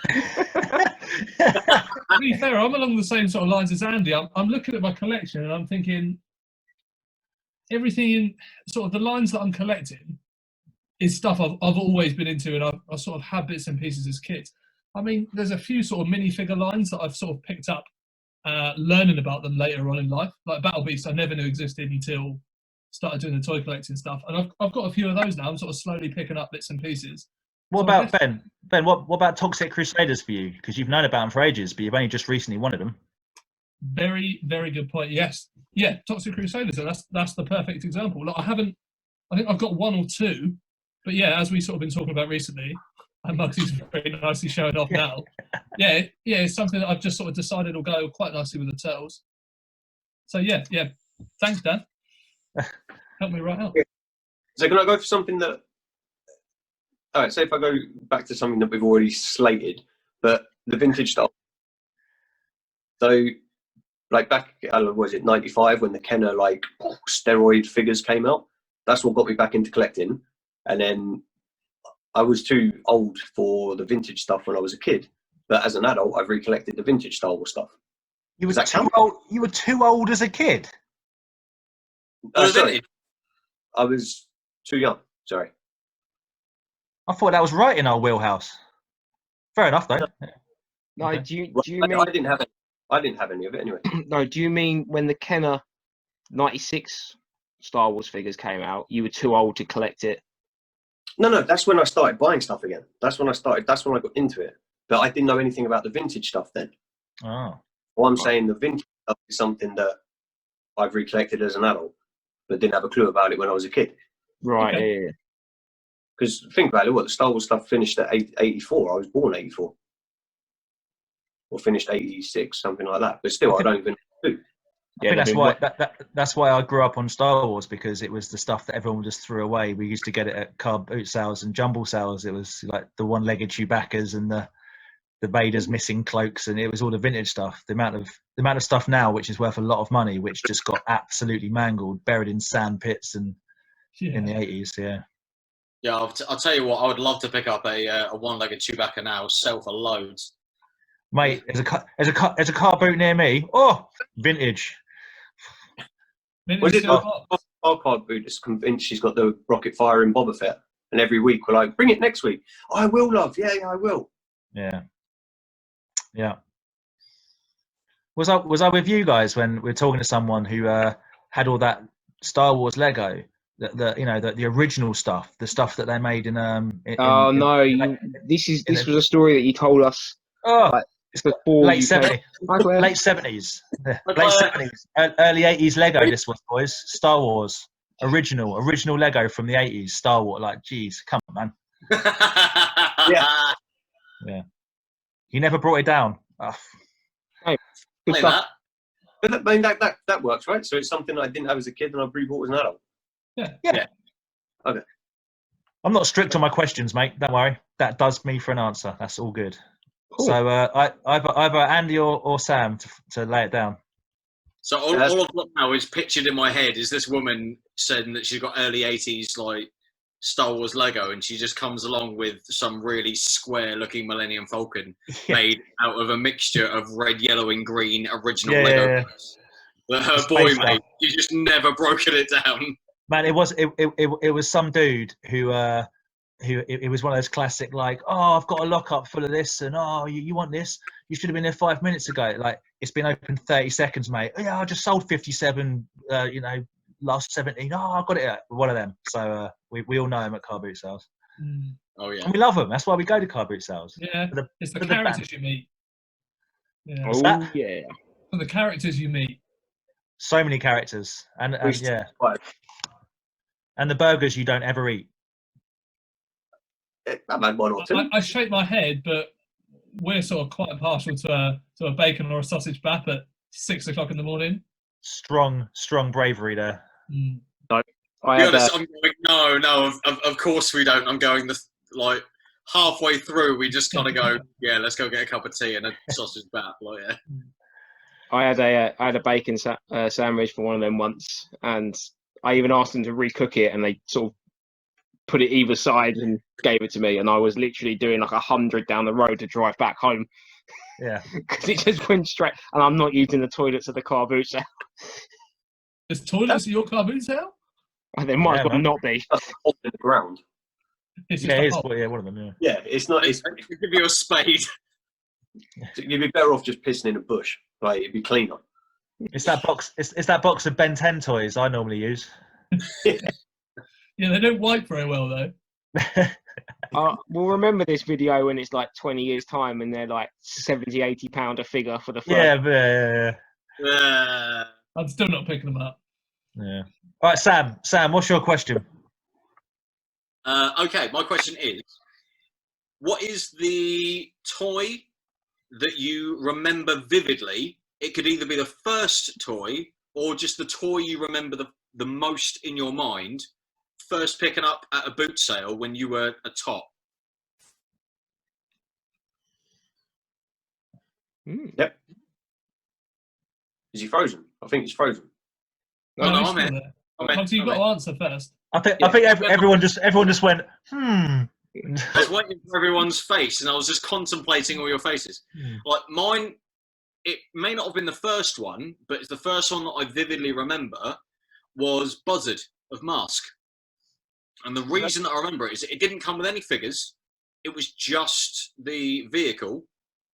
be fair, I'm along the same sort of lines as Andy. I'm looking at my collection and I'm thinking everything in sort of the lines that I'm collecting is stuff I've always been into, and I sort of had bits and pieces as kids. I mean, there's a few sort of minifigure lines that I've sort of picked up learning about them later on in life. Like Battle Beast, I never knew existed until started doing the toy collecting stuff, and I've got a few of those now. I'm sort of slowly picking up bits and pieces. What about Ben? Ben, what about Toxic Crusaders for you? Because you've known about them for ages, but you've only just recently wanted them. Very, very good point. Yes, yeah, Toxic Crusaders. So that's the perfect example. Like, I think I've got one or two, but yeah, as we sort of been talking about recently, and Bugsy's very nicely showing off now. Yeah, it's something that I've just sort of decided will go quite nicely with the turtles. So yeah. Thanks, Dan. Help me right out. So can I go for something that? All right, say if I go back to something that we've already slated, but the vintage that So, like back, was it 95 when the Kenner like steroid figures came out? That's what got me back into collecting. And then I was too old for the vintage stuff when I was a kid. But as an adult, I've recollected the vintage Star Wars stuff. You were Does that too count? old. You were too old as a kid. Sorry, I was too young. Sorry. I thought that was right in our wheelhouse. Fair enough, though. No, Okay. do you Well, mean I didn't have it. I didn't have any of it anyway. no? Do you mean when the Kenner 96 Star Wars figures came out, you were too old to collect it? No, that's when I started buying stuff again. That's when I got into it. But I didn't know anything about the vintage stuff then. Oh. Well, I'm saying the vintage stuff is something that I've recollected as an adult, but didn't have a clue about it when I was a kid. Right. Okay. Yeah. Because think about it, the Star Wars stuff finished at 84. I was born 84. Or finished 86, something like that. But still, I don't even know. I think that's why I grew up on Star Wars, because it was the stuff that everyone just threw away. We used to get it at car boot sales and jumble sales. It was like the one-legged Chewbaccas and the Vader's missing cloaks, and it was all the vintage stuff. The amount of stuff now, which is worth a lot of money, which just got absolutely mangled, buried in sand pits and in the 80s. Yeah. Yeah, I'll tell you what. I would love to pick up a one-legged Chewbacca now, sell for loads. Mate, there's a car boot near me. Oh, vintage. Was it Vintage our card boot is convinced she's got the rocket fire in Boba Fett? And every week we're like, bring it next week. I will, love. Yeah, I will. Yeah. Yeah. Was I with you guys when we were talking to someone who had all that Star Wars Lego, the original stuff, the stuff that they made in Oh no! This was a story that you told us. Oh, Like, before late you 70s, came. late 70s, late 70s, early 80s Lego. This was, boys. Star Wars original Lego from the 80s. Star Wars, like, geez, come on, man. Yeah. You never brought it down. Oh. Hey, good Play stuff. that. But I mean, that works, right? So it's something that I didn't have as a kid and I've rebought as an adult. Yeah. Okay. I'm not strict on my questions, mate. Don't worry. That does me for an answer. That's all good. Cool. So either Andy or Sam to lay it down. So all I've got now is pictured in my head is this woman saying that she's got early 80s like Star Wars Lego, and she just comes along with some really square-looking Millennium Falcon made out of a mixture of red, yellow, and green original Lego. Yeah. But her boy, mate, you just never broken it down. Man, it was some dude who it was one of those classic, like, oh, I've got a lockup full of this, and oh, you want this? You should have been there 5 minutes ago. Like, it's been open 30 seconds, mate. Oh, yeah, I just sold 57. Last 17. Oh, I got it at one of them. So we all know him at car boot sales. Oh yeah, and we love them. That's why we go to car boot sales. Yeah, it's the for characters you meet. Yeah. What's that? Yeah. For the characters you meet. So many characters, and yeah, and the burgers you don't ever eat. I've had one or two. I shake my head, but we're sort of quite partial to a bacon or a sausage bap at 6 o'clock in the morning. Strong bravery there. No, I'm going, no. Of course we don't. I'm going like halfway through. We just kind of go, yeah, let's go get a cup of tea and a sausage bat. Like, yeah. I had a bacon sandwich for one of them once, and I even asked them to recook it, and they sort of put it either side and gave it to me, and I was literally doing like 100 down the road to drive back home. Yeah, because it just went straight, and I'm not using the toilets at the car boot sale. There's toilets at your car boot sale? And there might as well not be. Off the ground. It's yeah, it is. Yeah, one of them. Yeah. Yeah, it's not. It's give you a spade. You'd be better off just pissing in a bush. Like, it'd be cleaner. It's that box. It's that box of Ben 10 toys I normally use. Yeah, they don't wipe very well though. We'll remember this video when it's like 20 years time, and they're like 70-80 pound a figure for the first. Yeah. I'm still not picking them up. Yeah. All right, Sam, what's your question? Okay, my question is, what is the toy that you remember vividly? It could either be the first toy or just the toy you remember the most in your mind, first picking up at a boot sale when you were a tot. Yep. Is he frozen? I think he's frozen. No, he's I'm still here. there. I'm Obviously, you've got to answer first. I think Yeah. everyone just went, I was waiting for everyone's face, and I was just contemplating all your faces. Like mine, it may not have been the first one, but it's the first one that I vividly remember was Buzzard of Mask. And the reason that I remember it is it didn't come with any figures. It was just the vehicle.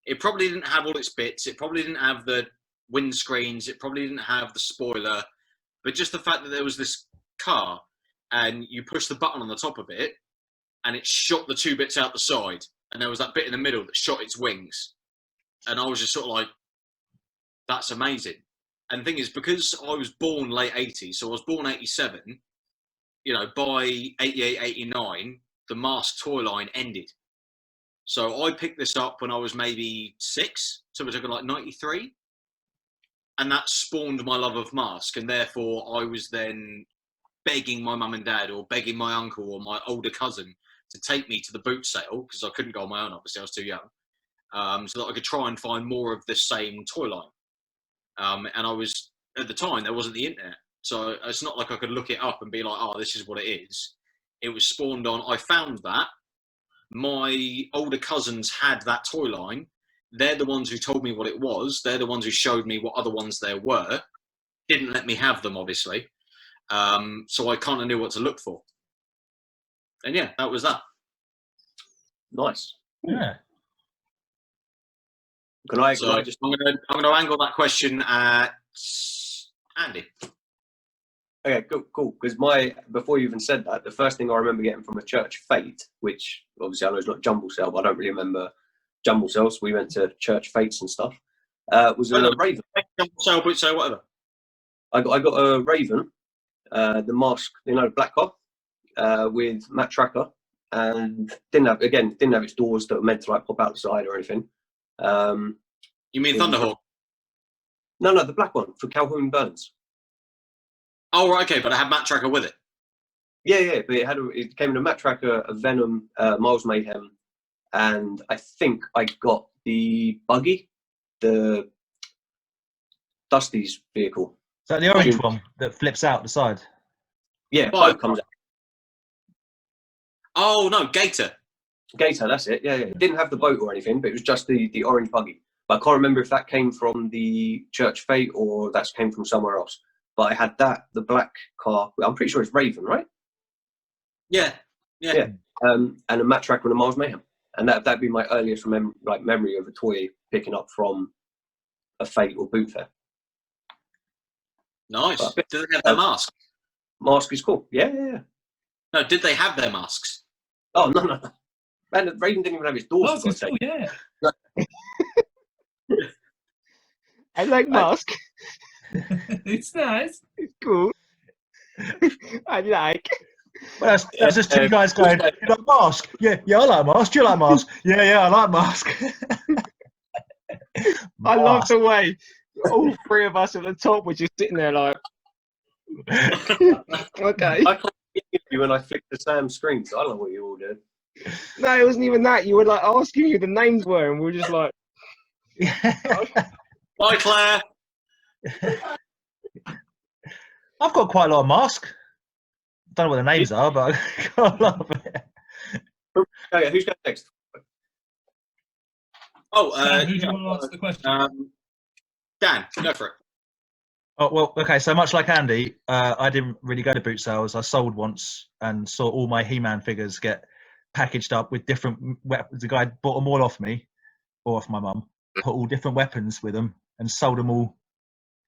It probably didn't have all its bits. It probably didn't have the windscreens. It probably didn't have the spoiler. But just the fact that there was this car and you push the button on the top of it and it shot the two bits out the side. And there was that bit in the middle that shot its wings. And I was just sort of like, that's amazing. And the thing is, because I was born late 80s, so I was born 87, you know, by 88, 89, the Mask toy line ended. So I picked this up when I was maybe 6, so we're talking like 93. And that spawned my love of Mask. And therefore, I was then begging my mum and dad or begging my uncle or my older cousin to take me to the boot sale, because I couldn't go on my own, obviously, I was too young, so that I could try and find more of this same toy line. And I was, at the time, there wasn't the internet. So it's not like I could look it up and be like, oh, this is what it is. It was spawned on, I found that. My older cousins had that toy line. They're the ones who told me what it was. They're the ones who showed me what other ones there were. Didn't let me have them, obviously. So I kind of knew what to look for. And yeah, that was that. Nice. yeah. Can I So just? I'm gonna angle that question at Andy. Okay, cool. Because before you even said that, the first thing I remember getting from a church fete, which obviously I know is not jumble sale, but I don't really remember jumble sales. We went to church fetes and stuff. Was a raven. Sale, boot sale, whatever. I got a raven, the Mask, black car, with Matt Tracker, and didn't have its doors that were meant to like pop out the side or anything. You mean Thunderhawk? No, the black one for Calhoun Burns. Oh, right, okay, but I had Matt Tracker with it. Yeah, but it came in a Matt Tracker, a Venom, Miles Mayhem, and I think I got the buggy, the Dusty's vehicle. Is that the orange one that flips out the side? Yeah, Oh, boat comes out. Oh no, Gator. Gator, that's it. Yeah. It didn't have the boat or anything, but it was just the orange buggy. But I can't remember if that came from the church fete or that came from somewhere else. But I had that, the black car. I'm pretty sure it's Raven, right? Yeah. And a Matt Tracker and a Miles Mayhem, and that'd be my earliest memory of a toy picking up from a fete or boot fair. Nice. Did they have their mask? Mask is cool. Yeah. No, did they have their masks? Oh no. Man, Raven didn't even have his doors. Mask is cool, yeah. I like Mask. It's nice. It's cool. I like. Well, that's just two guys going, you like Mask? Yeah, I like Mask. Do you like Mask? Yeah, I like Mask. I love the way all three of us at the top were just sitting there like, okay. I can't hear you when I flicked the Sam screen, so I don't know what you all did. No, it wasn't even that. You were like asking who the names were, and we were just like, Bye, Claire. I've got quite a lot of Mask. Don't know what the names are, but I got a lot of it. Okay, who's going next? Oh, Sam, who do you want to answer the question? Dan, go for it. Oh, well, okay, so much like Andy, I didn't really go to boot sales. I sold once and saw all my He-Man figures get packaged up with different weapons. The guy bought them all off me, or off my mum, put all different weapons with them and sold them all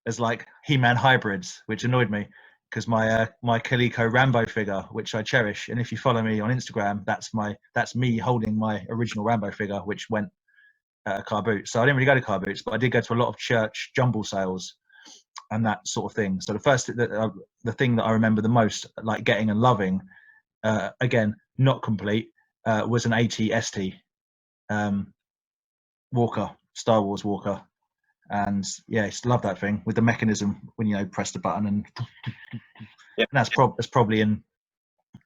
as like He-Man hybrids, which annoyed me because my Coleco Rambo figure, which I cherish, and if you follow me on Instagram, that's me holding my original Rambo figure, which went at a car boot. So I didn't really go to car boots, but I did go to a lot of church jumble sales and that sort of thing. So the thing that I remember the most, like getting and loving, again not complete, was an AT-ST Walker, Star Wars Walker, and yeah, I used to love that thing with the mechanism when you press the button and. Yeah. And that's probably in,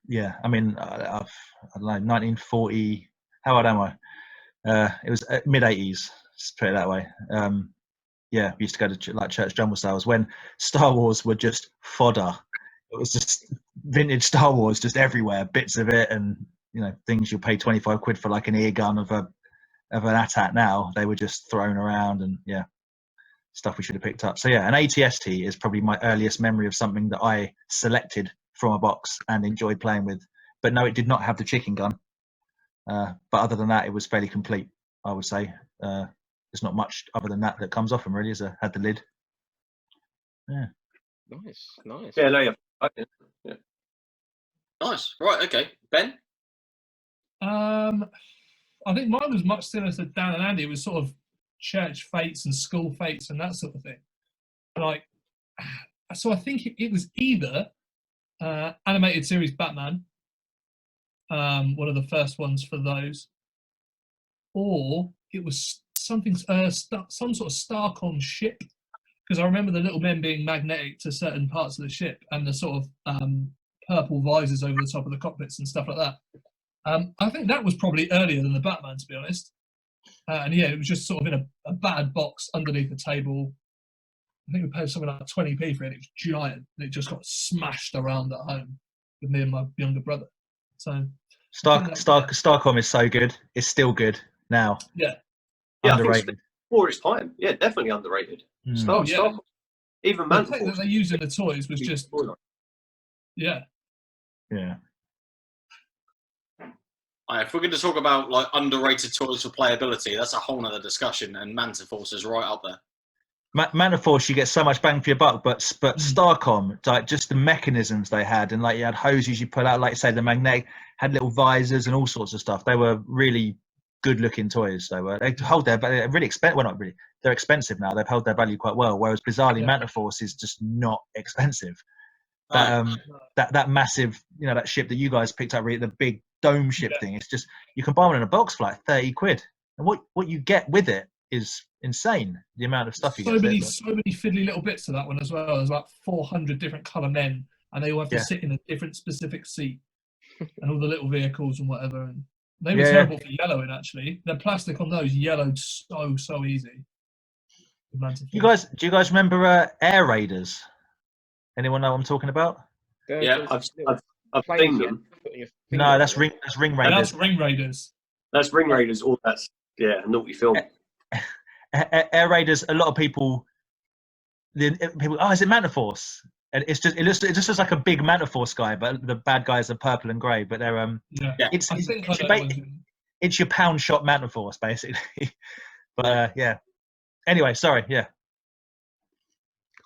yeah. I mean, I don't know, 1940. How old am I? It was mid 80s. Let's put it that way. yeah, we used to go to like church jumble sales when Star Wars were just fodder. It was just vintage Star Wars just everywhere, bits of it, and things you'll pay 25 quid for, like an ear gun of an AT-AT now. They were just thrown around, and yeah, stuff we should have picked up. So yeah, an ATST is probably my earliest memory of something that I selected from a box and enjoyed playing with. But no, it did not have the chicken gun. But other than that, it was fairly complete, I would say. There's not much other than that comes off them, really. Had the lid. Yeah. Nice. Yeah, no, yeah. Nice. Right. Okay. Ben. I think mine was much similar to Dan and Andy. It was sort of church fates and school fates and that sort of thing. Like, so I think it was either animated series Batman, one of the first ones for those, or it was something, some sort of Starcom ship, because I remember the little men being magnetic to certain parts of the ship and the sort of purple visors over the top of the cockpits and stuff like that. I think that was probably earlier than the Batman, to be honest. And yeah, it was just sort of in a bad box underneath the table. I think we paid something like 20p for it. It was giant, and it just got smashed around at home with me and my younger brother. So Starcom is so good. It's still good now. Yeah. Underrated. For its time. Yeah, definitely underrated. Starcom. Even the tech Manticore that they used in the toys was just yeah. If we're going to talk about like underrated toys for playability, that's a whole nother discussion, and Mantiforce is right up there. Mantiforce, you get so much bang for your buck, but Starcom, like just the mechanisms they had, and like you had hoses you pull out, like say the magnetic, had little visors and all sorts of stuff. They were really good-looking toys. They hold their value. Really expensive. Well, not really. They're expensive now. They've held their value quite well. Whereas bizarrely, Mantiforce is just not expensive. That massive, that ship that you guys picked up, really, the big dome ship thing. It's just you can buy one in a box for like 30 quid, and what you get with it is insane. The amount of stuff you get. So many fiddly little bits to that one as well. There's like 400 different colour men, and they all have to sit in a different specific seat, and all the little vehicles and whatever. And they were terrible for yellowing. Actually, the plastic on those yellowed so easy. Do you guys remember Air Raiders? Anyone know what I'm talking about? Yeah, I've seen them. No, that's Ring Raiders. That's Ring Raiders. That's Ring Raiders. All that's a naughty film. Air Raiders. A lot of people. Is it Mantiforce? And it just looks like a big Mantiforce guy, but the bad guys are purple and grey. But they're it's your pound shot Mantiforce basically. But yeah. Anyway, sorry. Yeah.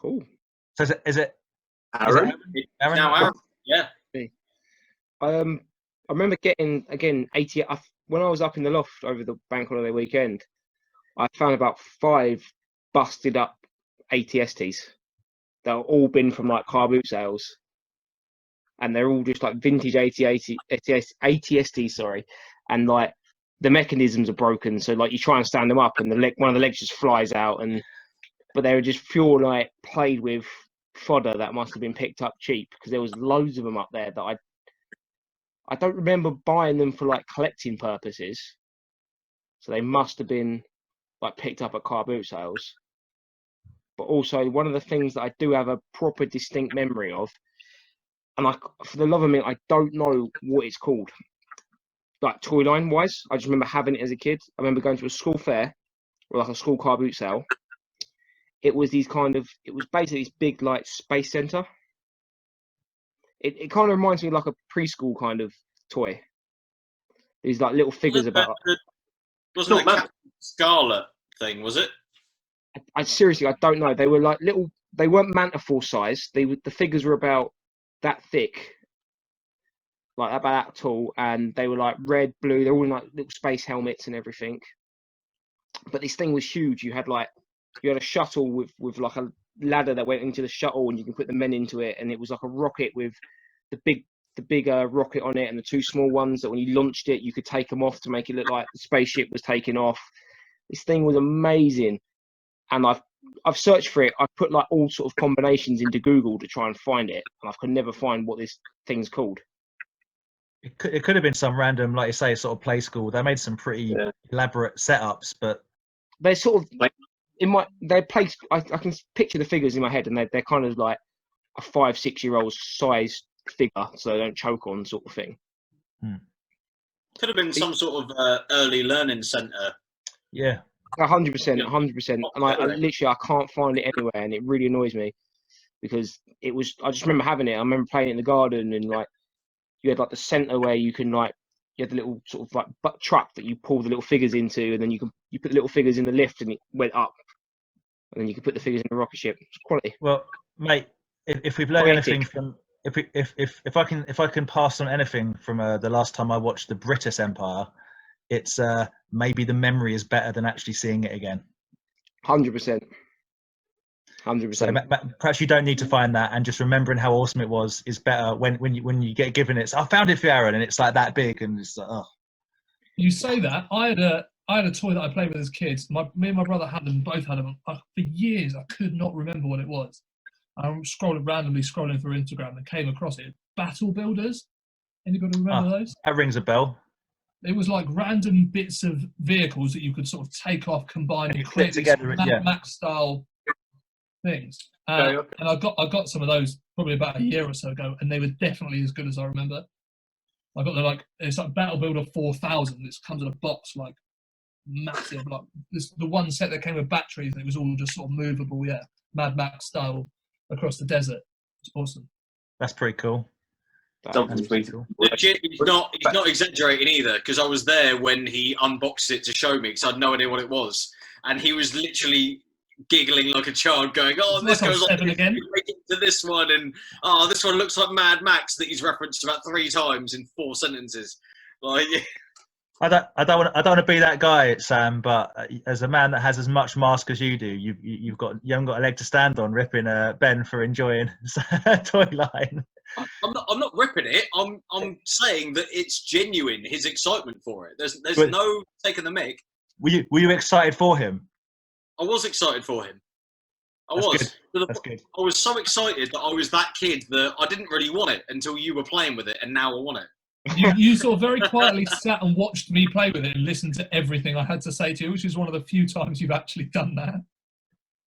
Cool. So is it Aaron? Aaron? Now Aaron. Yeah. I remember getting again 80 when I was up in the loft over the bank holiday weekend. I found about 5 busted up ATSTs. They've all been from like car boot sales, and they're all just like vintage ATSTs. Sorry, and like the mechanisms are broken, so like you try and stand them up, and one of the legs just flies out, but they were just pure like played with fodder that must have been picked up cheap, because there was loads of them up there that I don't remember buying them for like collecting purposes, so they must have been like picked up at car boot sales. But also one of the things that I do have a proper distinct memory of, and for the love of me, I don't know what it's called, like toy line wise. I just remember having it as a kid. I remember going to a school fair or like a school car boot sale. It was basically this big like space center. It kind of reminds me of like a preschool kind of toy. These like little figures about. Wasn't it a Scarlet thing? Was it? I seriously, I don't know. They were like little. They weren't Mantiforce size. The figures were about that thick, like about that tall, and they were like red, blue. They're all in like little space helmets and everything. But this thing was huge. You had a shuttle with like a ladder that went into the shuttle, and you can put the men into it, and it was like a rocket with the big rocket on it, and the 2 small ones that when you launched it, you could take them off to make it look like the spaceship was taking off. This thing was amazing. And I've searched for it. I've put like all sort of combinations into Google to try and find it, and I could never find what this thing's called. It could have been some random, like you say, sort of play school. They made some pretty elaborate setups, but they're sort of they're placed. I can picture the figures in my head, and they're kind of like a 5-6 year old size figure, so they don't choke on sort of thing. Could have been some sort of early learning centre. Yeah. 100%, 100%. And I literally I can't find it anywhere, and it really annoys me because it was. I just remember having it. I remember playing it in the garden, and like you had like the centre where you can like you had the little sort of like truck that you pull the little figures into, and then you put the little figures in the lift, and it went up, and then you could put the figures in the rocket ship. It's quality. Well, mate, if we've learned anything from if I can pass on anything from the last time I watched the British Empire, it's maybe the memory is better than actually seeing it again. 100%. 100%. So perhaps you don't need to find that, and just remembering how awesome it was is better when you get given it. So I found it for Aaron, and it's like that big, and it's like, oh. You say that. I had a toy that I played with as kids. Me and my brother had them, both had them. For years, I could not remember what it was. I randomly scrolling through Instagram and came across it. Battle Builders. Anybody remember those? That rings a bell. It was like random bits of vehicles that you could sort of take off, combine, and create together, Mad Max style things. And I got some of those probably about a year or so ago, and they were definitely as good as I remember. I got it's like Battle Builder 4000. This comes in a box like massive, like the one set that came with batteries, and it was all just sort of movable, Mad Max style across the desert. It's awesome. That's pretty cool. Something Legit, he's not exaggerating either, because I was there when he unboxed it to show me, because I had no idea what it was, and he was literally giggling like a child, going, "Oh, this goes on again to this one, and this one looks like Mad Max that he's referenced about 3 times in 4 sentences." Like, I don't want to be that guy, Sam, but as a man that has as much mask as you do, you haven't got a leg to stand on, ripping Ben for enjoying toy line. I'm not ripping it. I'm saying that it's genuine. His excitement for it. There's no taking the mick. Were you excited for him? I was excited for him. That's good. I was so excited that I was that kid that I didn't really want it until you were playing with it, and now I want it. You sort of very quietly sat and watched me play with it and listened to everything I had to say to you, which is one of the few times you've actually done that.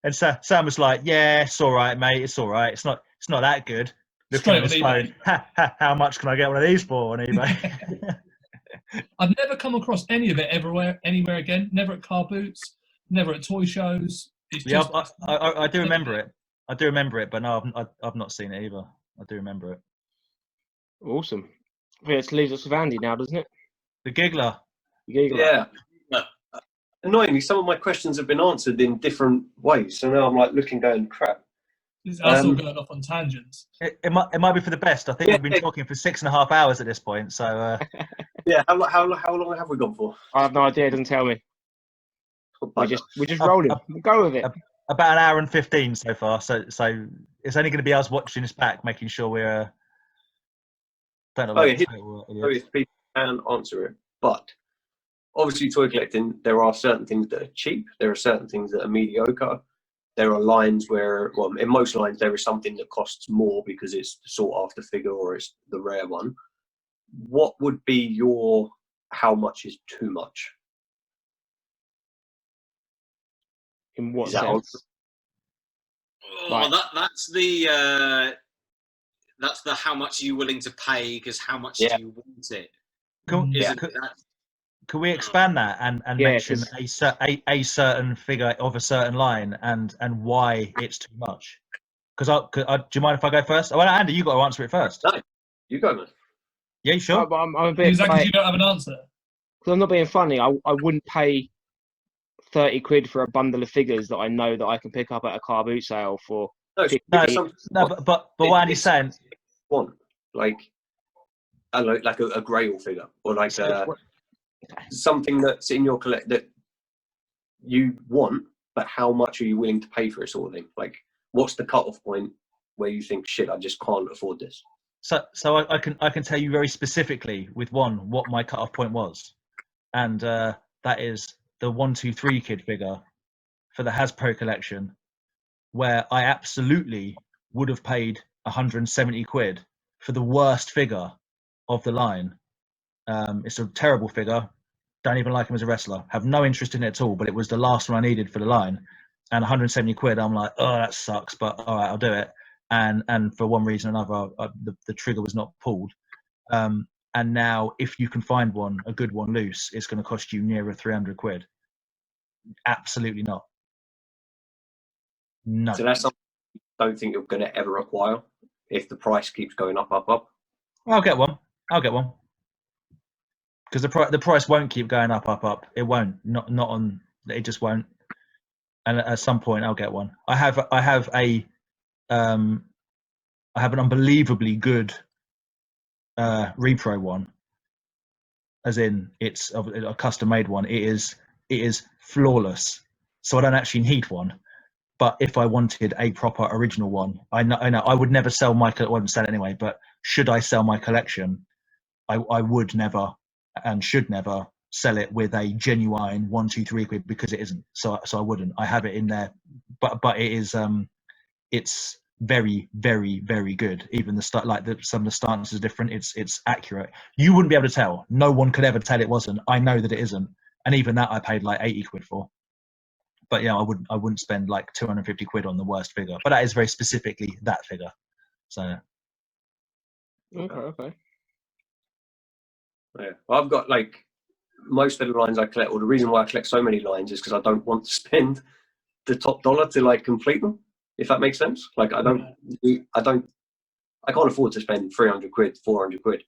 And Sam was like, "Yeah, it's all right, mate. It's all right. It's not that good." Looking at his phone, how much can I get one of these for on eBay? I've never come across any of it anywhere again. Never at car boots, never at toy shows. I do remember it. I do remember it, but no, I've not seen it either. I do remember it. Awesome. Yeah, it leaves us with Andy now, doesn't it? The giggler. Yeah. Annoyingly, some of my questions have been answered in different ways, so now I'm like looking, going, crap. It's us all going off on tangents. It might be for the best. I think we've been talking for 6.5 hours at this point. So yeah, how long have we gone for? I have no idea. It doesn't tell me. We're just rolling. We'll go with it. About 1 hour and 15 so far. So it's only going to be us watching this back, making sure we're. Don't know. If people can answer it, but obviously, toy collecting, there are certain things that are cheap. There are certain things that are mediocre. There are lines where, well, in most lines, there is something that costs more because it's the sought after figure or it's the rare one. What would be your how much is too much? In what sense? That's the how much are you willing to pay, because how much do you want it? Can we expand that and mention a certain figure of a certain line and why it's too much? Because do you mind if I go first? Well, Andy, you got to answer it first. No, you go, man. Yeah, you sure? I'm a bit. Exactly, you don't have an answer. Because I'm not being funny. I wouldn't pay 30 quid for a bundle of figures that I know that I can pick up at a car boot sale for. But what Andy's saying, want like a Grail figure or like something that's in your collect that you want, but how much are you willing to pay for it, sort of thing? Like, what's the cutoff point where you think, shit, I just can't afford this? So I can tell you very specifically with what my cutoff point was, and that is the 1-2-3 kid figure for the Hasbro collection, where I absolutely would have paid 170 quid for the worst figure of the line. It's a terrible figure. Don't even like him as a wrestler. Have no interest in it at all. But it was the last one I needed for the line. and 170 quid. I'm like, oh, that sucks, but all right, I'll do it. And for one reason or another, the trigger was not pulled. And now, if you can find one, a good one loose, it's going to cost you nearer 300 quid. Absolutely not. No. So that's something I don't think you're going to ever acquire if the price keeps going up, up, up. I'll get one. Because the price won't keep going up, up, up. It won't. Not on. It just won't. And at some point, I'll get one. I have an unbelievably good repro one, as in it's a custom made one. It is flawless. So I don't actually need one. But if I wanted a proper original one, I know I would never sell my. I wouldn't sell it anyway. But should I sell my collection, I would never and should never sell it with a genuine 1, 2, 3 quid, because it isn't. So I wouldn't. I have it in there, but it is. It's very, very, very good. Even the start, like some of the stances are different. It's accurate. You wouldn't be able to tell. No one could ever tell it wasn't. I know that it isn't, and even that I paid like 80 quid for. But yeah, I wouldn't spend like 250 quid on the worst figure. But that is very specifically that figure. So. Okay. Yeah, well, I've got like most of the lines I collect, or the reason why I collect so many lines is because I don't want to spend the top dollar to like complete them. If that makes sense. Like I can't afford to spend 300 quid, 400 quid.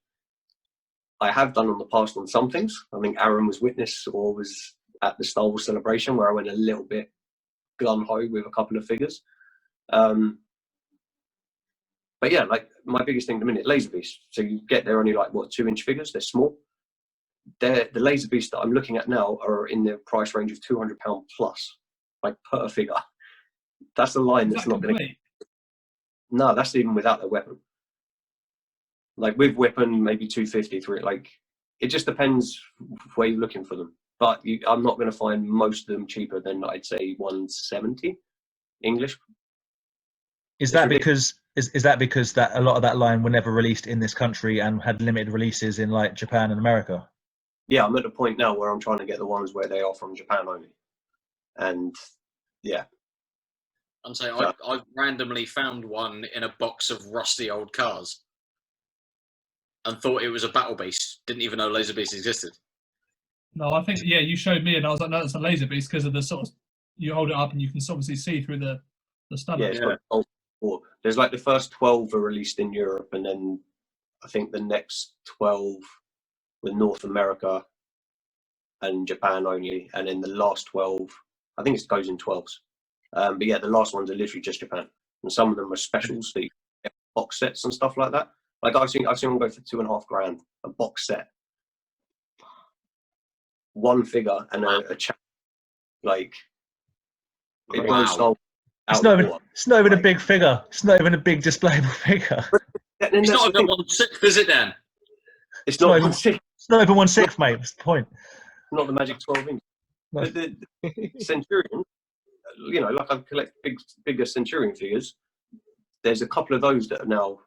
I have done on the past on some things. I think Aaron was witness or was at the Star Wars celebration where I went a little bit gun-ho with a couple of figures. But yeah, like my biggest thing at the minute, laser beasts. So you get they're only like what 2-inch figures. They're small. The laser beasts that I'm looking at now are in the price range of £200 plus, like per figure. That's a line that's not going to. No, that's even without the weapon. Like with weapon, maybe 250, 3. Like it just depends where you're looking for them. But I'm not going to find most of them cheaper than I'd say 170 English. Is that because that a lot of that line were never released in this country and had limited releases in like Japan and America? Yeah, I'm at the point now where I'm trying to get the ones where they are from Japan only. And yeah. And so I randomly found one in a box of rusty old cars and thought it was a battle beast. Didn't even know laser beast existed. No, I think you showed me, and I was like, no, it's a laser beast because of the sort of you hold it up and you can obviously see through the stomach. Yeah, it's got a orb. There's like the first 12 were released in Europe, and then I think the next 12 were North America and Japan only, and then the last 12, I think it goes in 12s. But yeah, the last ones are literally just Japan, and some of them are specials, the box sets and stuff like that. Like I've seen them go for $2.5 grand a box set, one figure and a chat. Like it blows Wow. It's not even a big figure. It's not even a big displayable figure. It's not even 1/6, is it, Dan? It's not 1/6. It's not even 1/6, mate. That's the point. Not the magic 12 inch. No. The Centurion, you know, like I collect bigger Centurion figures. There's a couple of those that are now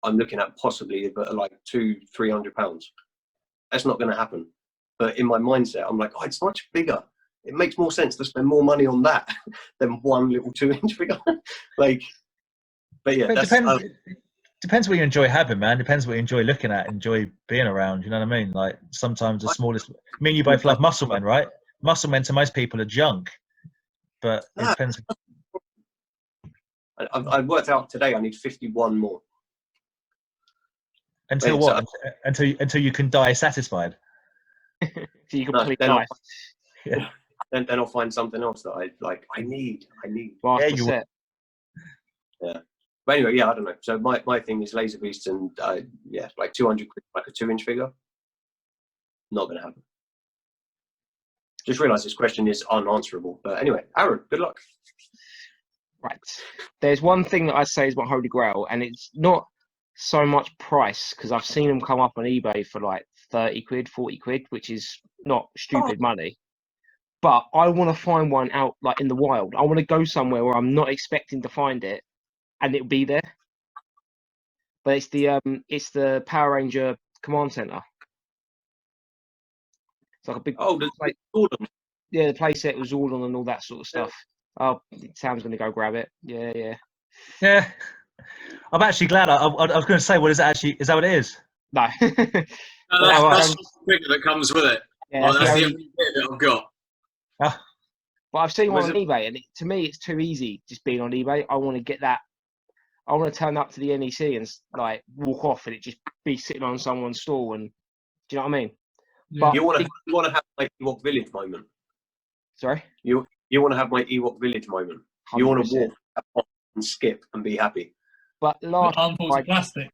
I'm looking at possibly, but are like £200-300. That's not going to happen. But in my mindset, I'm like, oh, it's much bigger. It makes more sense to spend more money on that than one little 2-inch figure. Like, but yeah, it depends what you enjoy having, man. Depends what you enjoy looking at, enjoy being around. You know what I mean? Like sometimes the smallest. Me and you both love muscle men, right? Muscle men to most people are junk, but it depends. I worked out today. I need 51 more. Until what? Until you can die satisfied. So you complete life. Yeah. Then I'll find something else that I like. I need. Master set. Yeah. But anyway, yeah, I don't know. So my thing is laser beasts, and yeah, like 200 quid, like a 2-inch figure. Not gonna happen. Just realised this question is unanswerable. But anyway, Aaron, good luck. Right. There's one thing that I say is my holy grail, and it's not so much price, because I've seen them come up on eBay for like 30 quid, 40 quid, which is not stupid money. But I want to find one out like in the wild. I want to go somewhere where I'm not expecting to find it, and it'll be there. But it's the Power Ranger Command Center. It's like a big the yeah, the playset was all on and all that sort of stuff. Oh, Sam's going to go grab it. Yeah, yeah. Yeah. I'm actually glad. I was going to say, what is it actually? Is that what it is? No. No, That's right. that's the figure that comes with it. Yeah, Like, that's the the only- only bit that I've got. Oh, But I've seen one Was on eBay, and to me, it's too easy just being on eBay. I want to get that. I want to turn up to the NEC and like walk off, and it just be sitting on someone's stall. And do you know what I mean? Yeah. But You want to have my Ewok Village moment. sorry, You want to have my Ewok Village moment. You want to 100%. walk and skip and be happy. But Armfuls of plastic.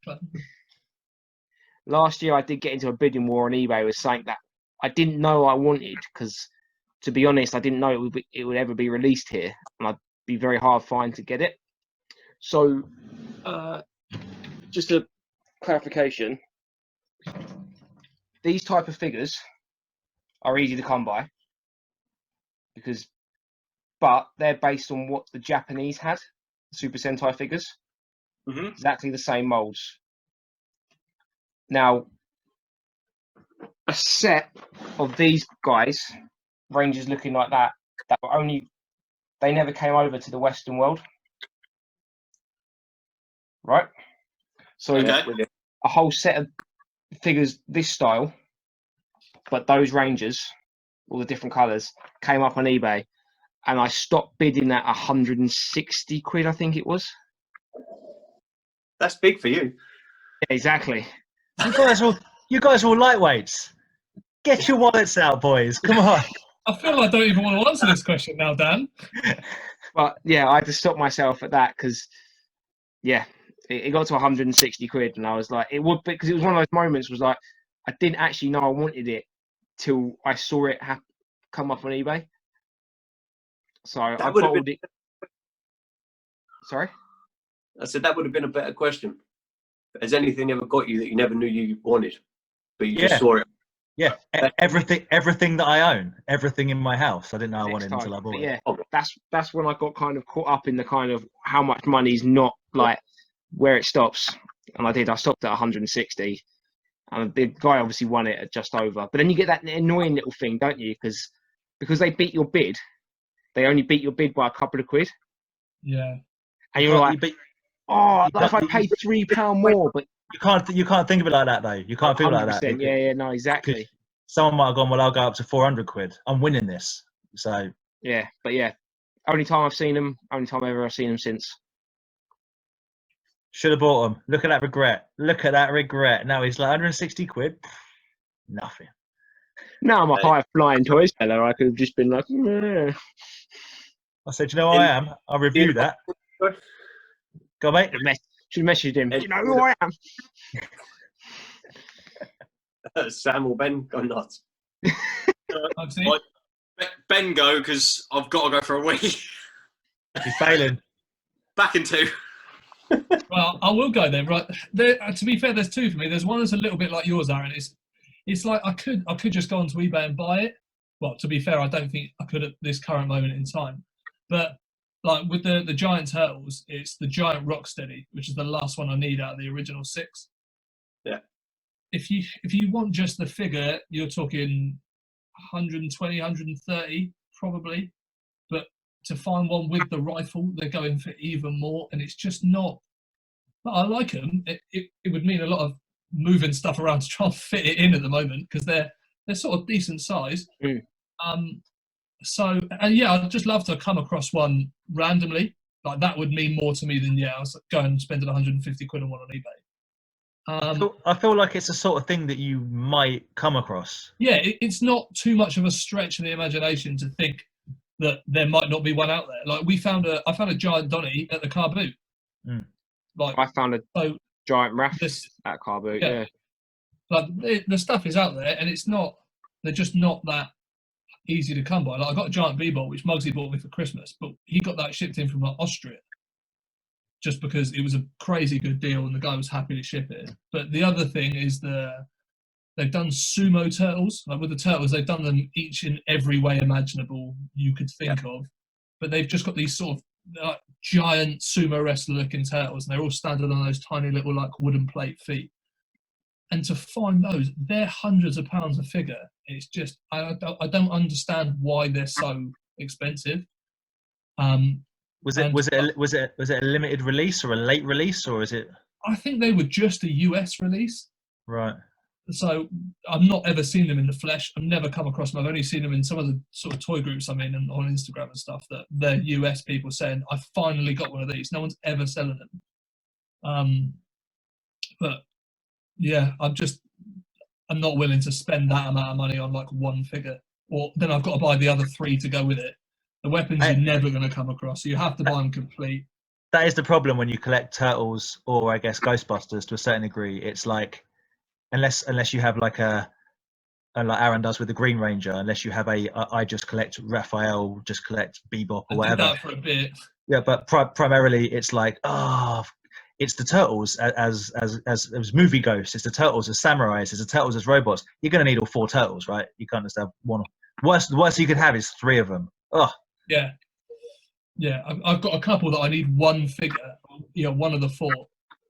last year I did get into a bidding war on eBay with something that I didn't know I wanted because, to be honest, I didn't know it would ever be released here, and I'd be very hard find to get it. So, just a clarification: these type of figures are easy to come by but they're based on what the Japanese had, Super Sentai figures, exactly the same molds. Now, a set of these guys, Rangers looking like that were they never came over to the Western world, right? So Okay. a whole set of figures this style, but those Rangers, all the different colours, came up on eBay, and I stopped bidding at 160 quid, I think it was. That's big for you. Exactly. you guys are all lightweights. Get your wallets out, boys. Come on. I feel I don't even want to answer this question now, Dan. But yeah, I had to stop myself at that because, yeah, it got to 160 quid, and I was like, it would, because it was one of those moments was like, I didn't actually know I wanted it till I saw it come up on eBay. So I bottled it. Sorry? I said that would have been a better question. Has anything ever got you that you never knew you wanted, but you just saw it? Yeah, everything that I own, everything in my house, I didn't know I wanted until I bought it. it. Yeah, that's when I got kind of caught up in the kind of how much money's not like where it stops, and I stopped at 160, and the guy obviously won it at just over. But then you get that annoying little thing, don't you? Because they beat your bid, they only beat your bid by a couple of quid. Yeah, and you're like, if I paid £3 more, but you can't think of it like that though. You can't feel like that. Yeah, no, exactly. Someone might have gone, well, I'll go up to 400 quid. I'm winning this. So yeah, but yeah, only time I've seen them, only time ever I've seen them since. Should have bought them. Look at that regret. Look at that regret. Now he's like 160 quid. Nothing. Now I'm a high flying toy seller. I could have just been like, yeah. I said, you know who I am? I'll review that. Go on, mate. Should have messaged him. Do you know who I am? Sam or Ben go nuts. Like, Ben go because I've got to go for a wee. He's failing. Back in 2. Well, I will go then. Right, to be fair, there's two for me. There's one that's a little bit like yours, Aaron. It's like I could just go onto eBay and buy it. Well, to be fair, I don't think I could at this current moment in time. But like with the giant turtles, it's the giant Rocksteady, which is the last one I need out of the original 6. Yeah. If you want just the figure, you're talking 120, 130 probably. But to find one with the rifle, they're going for even more, and it's just not. But I like them. It would mean a lot of moving stuff around to try and fit it in at the moment because they're sort of decent size. So and yeah, I'd just love to come across one randomly. Like that would mean more to me than I was going and spending 150 quid on one on eBay. I feel like it's the sort of thing that you might come across. Yeah, it's not too much of a stretch in the imagination to think that there might not be one out there. Like I found a giant Donny at the car boot. Like I found a giant Raph at car boot. Yeah. Like the stuff is out there, and they're just not that easy to come by. Like I got a giant B-Bolt, which Muggsy bought me for Christmas, but he got that shipped in from like Austria, just because it was a crazy good deal and the guy was happy to ship it. But the other thing is they've done sumo turtles. Like with the turtles, they've done them each in every way imaginable you could think of, but they've just got these sort of giant sumo wrestler looking turtles, and they're all standing on those tiny little like wooden plate feet. And to find those, they're hundreds of pounds a figure. It's just I don't understand why they're so expensive. Was it And was it a limited release or a late release, or is it I think they were just a US release. right? So I've not ever seen them in the flesh. I've never come across them. I've only seen them in some of the sort of toy groups I'm in and on Instagram and stuff, that they're US people saying, I finally got one of these. No one's ever selling them. But yeah, I'm not willing to spend that amount of money on like one figure. Or then I've got to buy the other 3 to go with it. The weapons you're never going to come across. So you have to buy them complete. That is the problem when you collect Turtles or I guess Ghostbusters to a certain degree. It's like unless you have like like Aaron does with the Green Ranger, unless you have I just collect Raphael, just collect Bebop or whatever. I did that for a bit. Yeah, but primarily it's like it's the Turtles as movie ghosts. It's the Turtles as samurais. It's the Turtles as robots. You're going to need all 4 Turtles, right? You can't just have one. The worst you could have is 3 of them. Oh. Yeah. I've got a couple that I need one figure. One of the 4,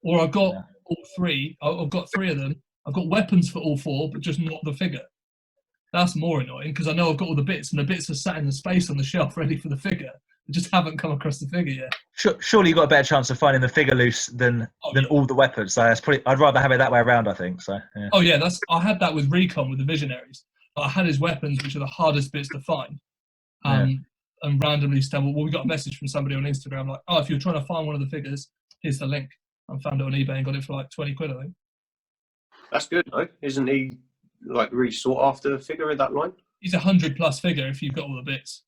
or I've got all 3. I've got 3 of them. I've got weapons for all 4, but just not the figure. That's more annoying because I know I've got all the bits, and the bits are sat in the space on the shelf ready for the figure. I just haven't come across the figure yet. Surely you got a better chance of finding the figure loose than all the weapons. So that's I'd rather have it that way around. I think so. Yeah. Oh yeah, I had that with Recon with the Visionaries. I had his weapons, which are the hardest bits to find. And randomly stumbled. Well, we got a message from somebody on Instagram like, "Oh, if you're trying to find one of the figures, here's the link." I found it on eBay and got it for like 20 quid, I think. That's good, though. Isn't he like really sought after figure in that line? He's 100+ figure if you've got all the bits.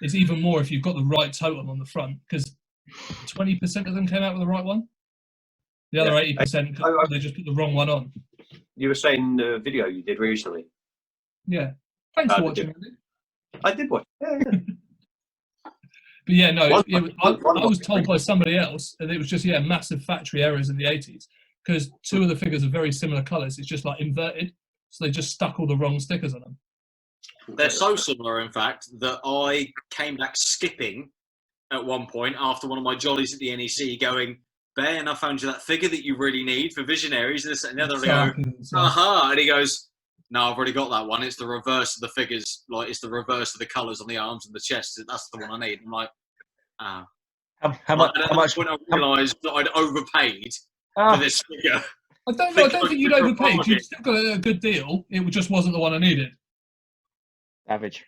It's even more if you've got the right totem on the front, because 20% of them came out with the right one. The other 80%, they just put the wrong one on. You were saying the video you did recently. Yeah. Thanks for watching. I did watch. Yeah. But yeah, no, I was told by somebody else that it was just, massive factory errors in the 80s, because 2 of the figures are very similar colours. It's just like inverted. So they just stuck all the wrong stickers on them. They're so similar, in fact, that I came back skipping at one point after one of my jollies at the NEC going, Ben, I found you that figure that you really need for Visionaries, this and the other. And I go, aha. And he goes, no, I've already got that one. It's the reverse of the figures. Like, it's the reverse of the colours on the arms and the chest. That's the one I need. I'm like, how much? When I realised that I'd overpaid for this figure. I don't think you'd overpaid. You'd still got a good deal. It just wasn't the one I needed. Average.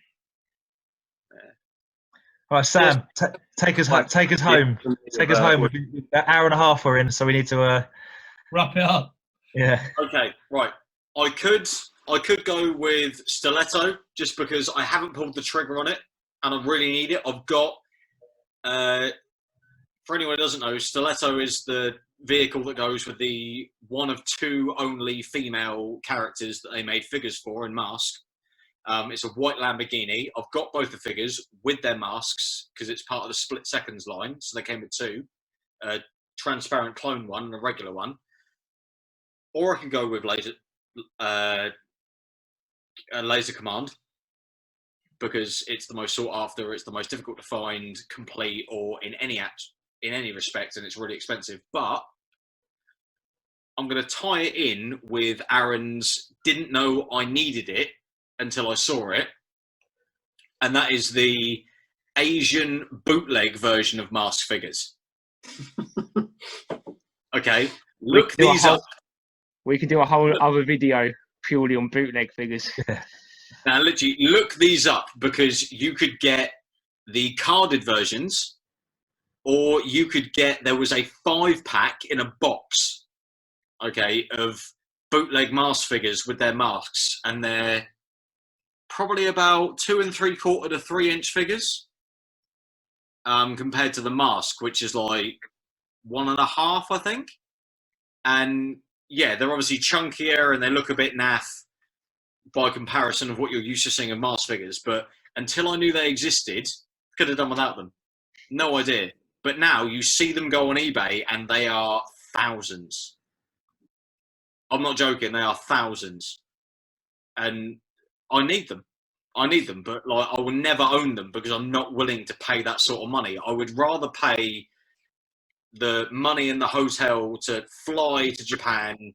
All right, Sam, take us home. Take us home. An hour and a half we're in, so we need to wrap it up. Yeah. Okay, right. I could go with Stiletto just because I haven't pulled the trigger on it and I really need it. I've got, for anyone who doesn't know, Stiletto is the vehicle that goes with the one of 2 only female characters that they made figures for in Mask. It's a white Lamborghini. I've got both the figures with their masks because it's part of the Split Seconds line. So they came with 2, a transparent clone one and a regular one. Or I can go with Laser Command because it's the most sought after. It's the most difficult to find, complete, or in any respect, and it's really expensive. But I'm going to tie it in with Aaron's didn't know I needed it until I saw it, and that is the Asian bootleg version of Mask figures. Okay, look these up. We could do a whole other video purely on bootleg figures. Now, literally, look these up because you could get the carded versions, or you could get, there was a 5-pack in a box, okay, of bootleg Mask figures with their masks, and they're probably about 2 3/4 to 3 inch figures, compared to the Mask, which is like 1.5, I think. And yeah, they're obviously chunkier and they look a bit naff by comparison of what you're used to seeing of Mask figures. But until I knew they existed, could have done without them. No idea. But now you see them go on eBay and they are thousands. I'm not joking, they are thousands. And I need them. But like, I will never own them because I'm not willing to pay that sort of money. I would rather pay the money in the hotel to fly to Japan,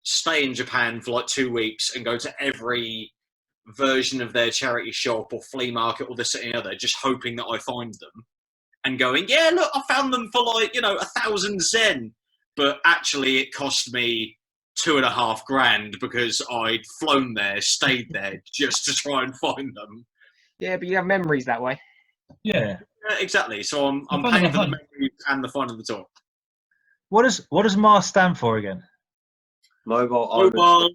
stay in Japan for like 2 weeks and go to every version of their charity shop or flea market or this and the other, just hoping that I find them and going, yeah, look, I found them for like, 1,000 Zen. But actually it cost me $2,500 because I'd flown there, stayed there just to try and find them. Yeah, but you have memories that way. Yeah. Exactly. So I'm fun of paying the for the hunt. memories and the fun of the toy. What does MARS stand for again? Mobile armored. Mobile.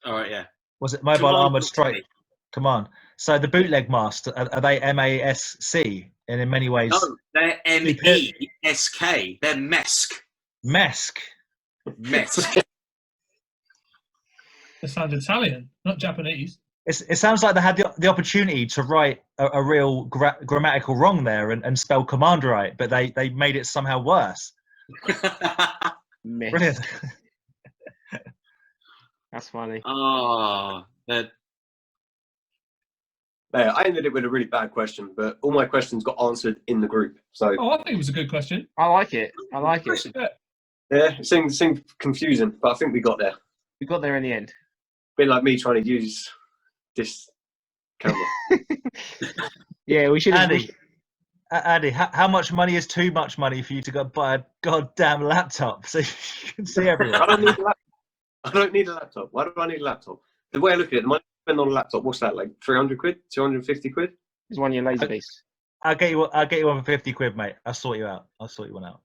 All right, yeah. Was it Mobile Command Armored Strike Command? So the bootleg masks, are they MASC? And in many ways, No, they're MESK. They're MESK. MESC. MESK. It sounds Italian, not Japanese. It sounds like they had the opportunity to write a real grammatical wrong there and spell command right, but they made it somehow worse. Miss. Brilliant. That's funny. Oh, that. Yeah, I ended it with a really bad question, but all my questions got answered in the group. So Oh, I think it was a good question. I like it. I like it. Yeah. yeah, it seemed confusing, but I think we got there. We got there in the end. Bit like me trying to use this camera. Yeah, we should have. Andy, how much money is too much money for you to go buy a goddamn laptop so you can see everyone? I don't need a laptop. Why do I need a laptop? The way I look at it, the money I spend on a laptop, what's that, like 300 quid? 250 quid? It's one of your laser beasts. I'll get you one for 50 quid, mate. I'll sort you out. I'll sort you one out.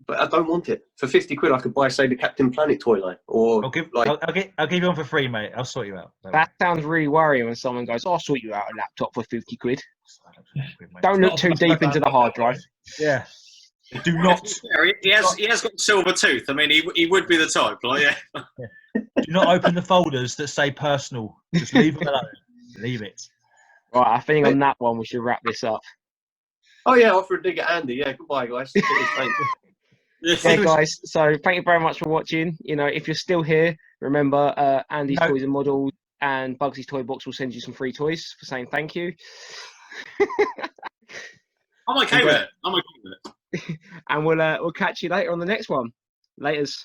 But I don't want it. For 50 quid, I could buy, say, the Captain Planet toy line. Or I'll give like, you one for free, mate. I'll sort you out. That sounds really worrying when someone goes, "I'll sort you out a laptop for 50 quid." Mate. Don't look too deep into the hard drive. Yeah. Do not. He has got silver tooth. I mean, he would be the type. Like, yeah. Do not open the folders that say personal. Just leave them alone. Leave it. Right, I think on that one we should wrap this up. oh yeah, offer a dig at Andy. Yeah, goodbye, guys. Thanks. Yeah, guys. So thank you very much for watching. If you're still here, remember Andy's Toys and Models and Bugsys Toy Box will send you some free toys for saying thank you. I'm okay with it. I'm okay with it. And we'll catch you later on the next one. Laters.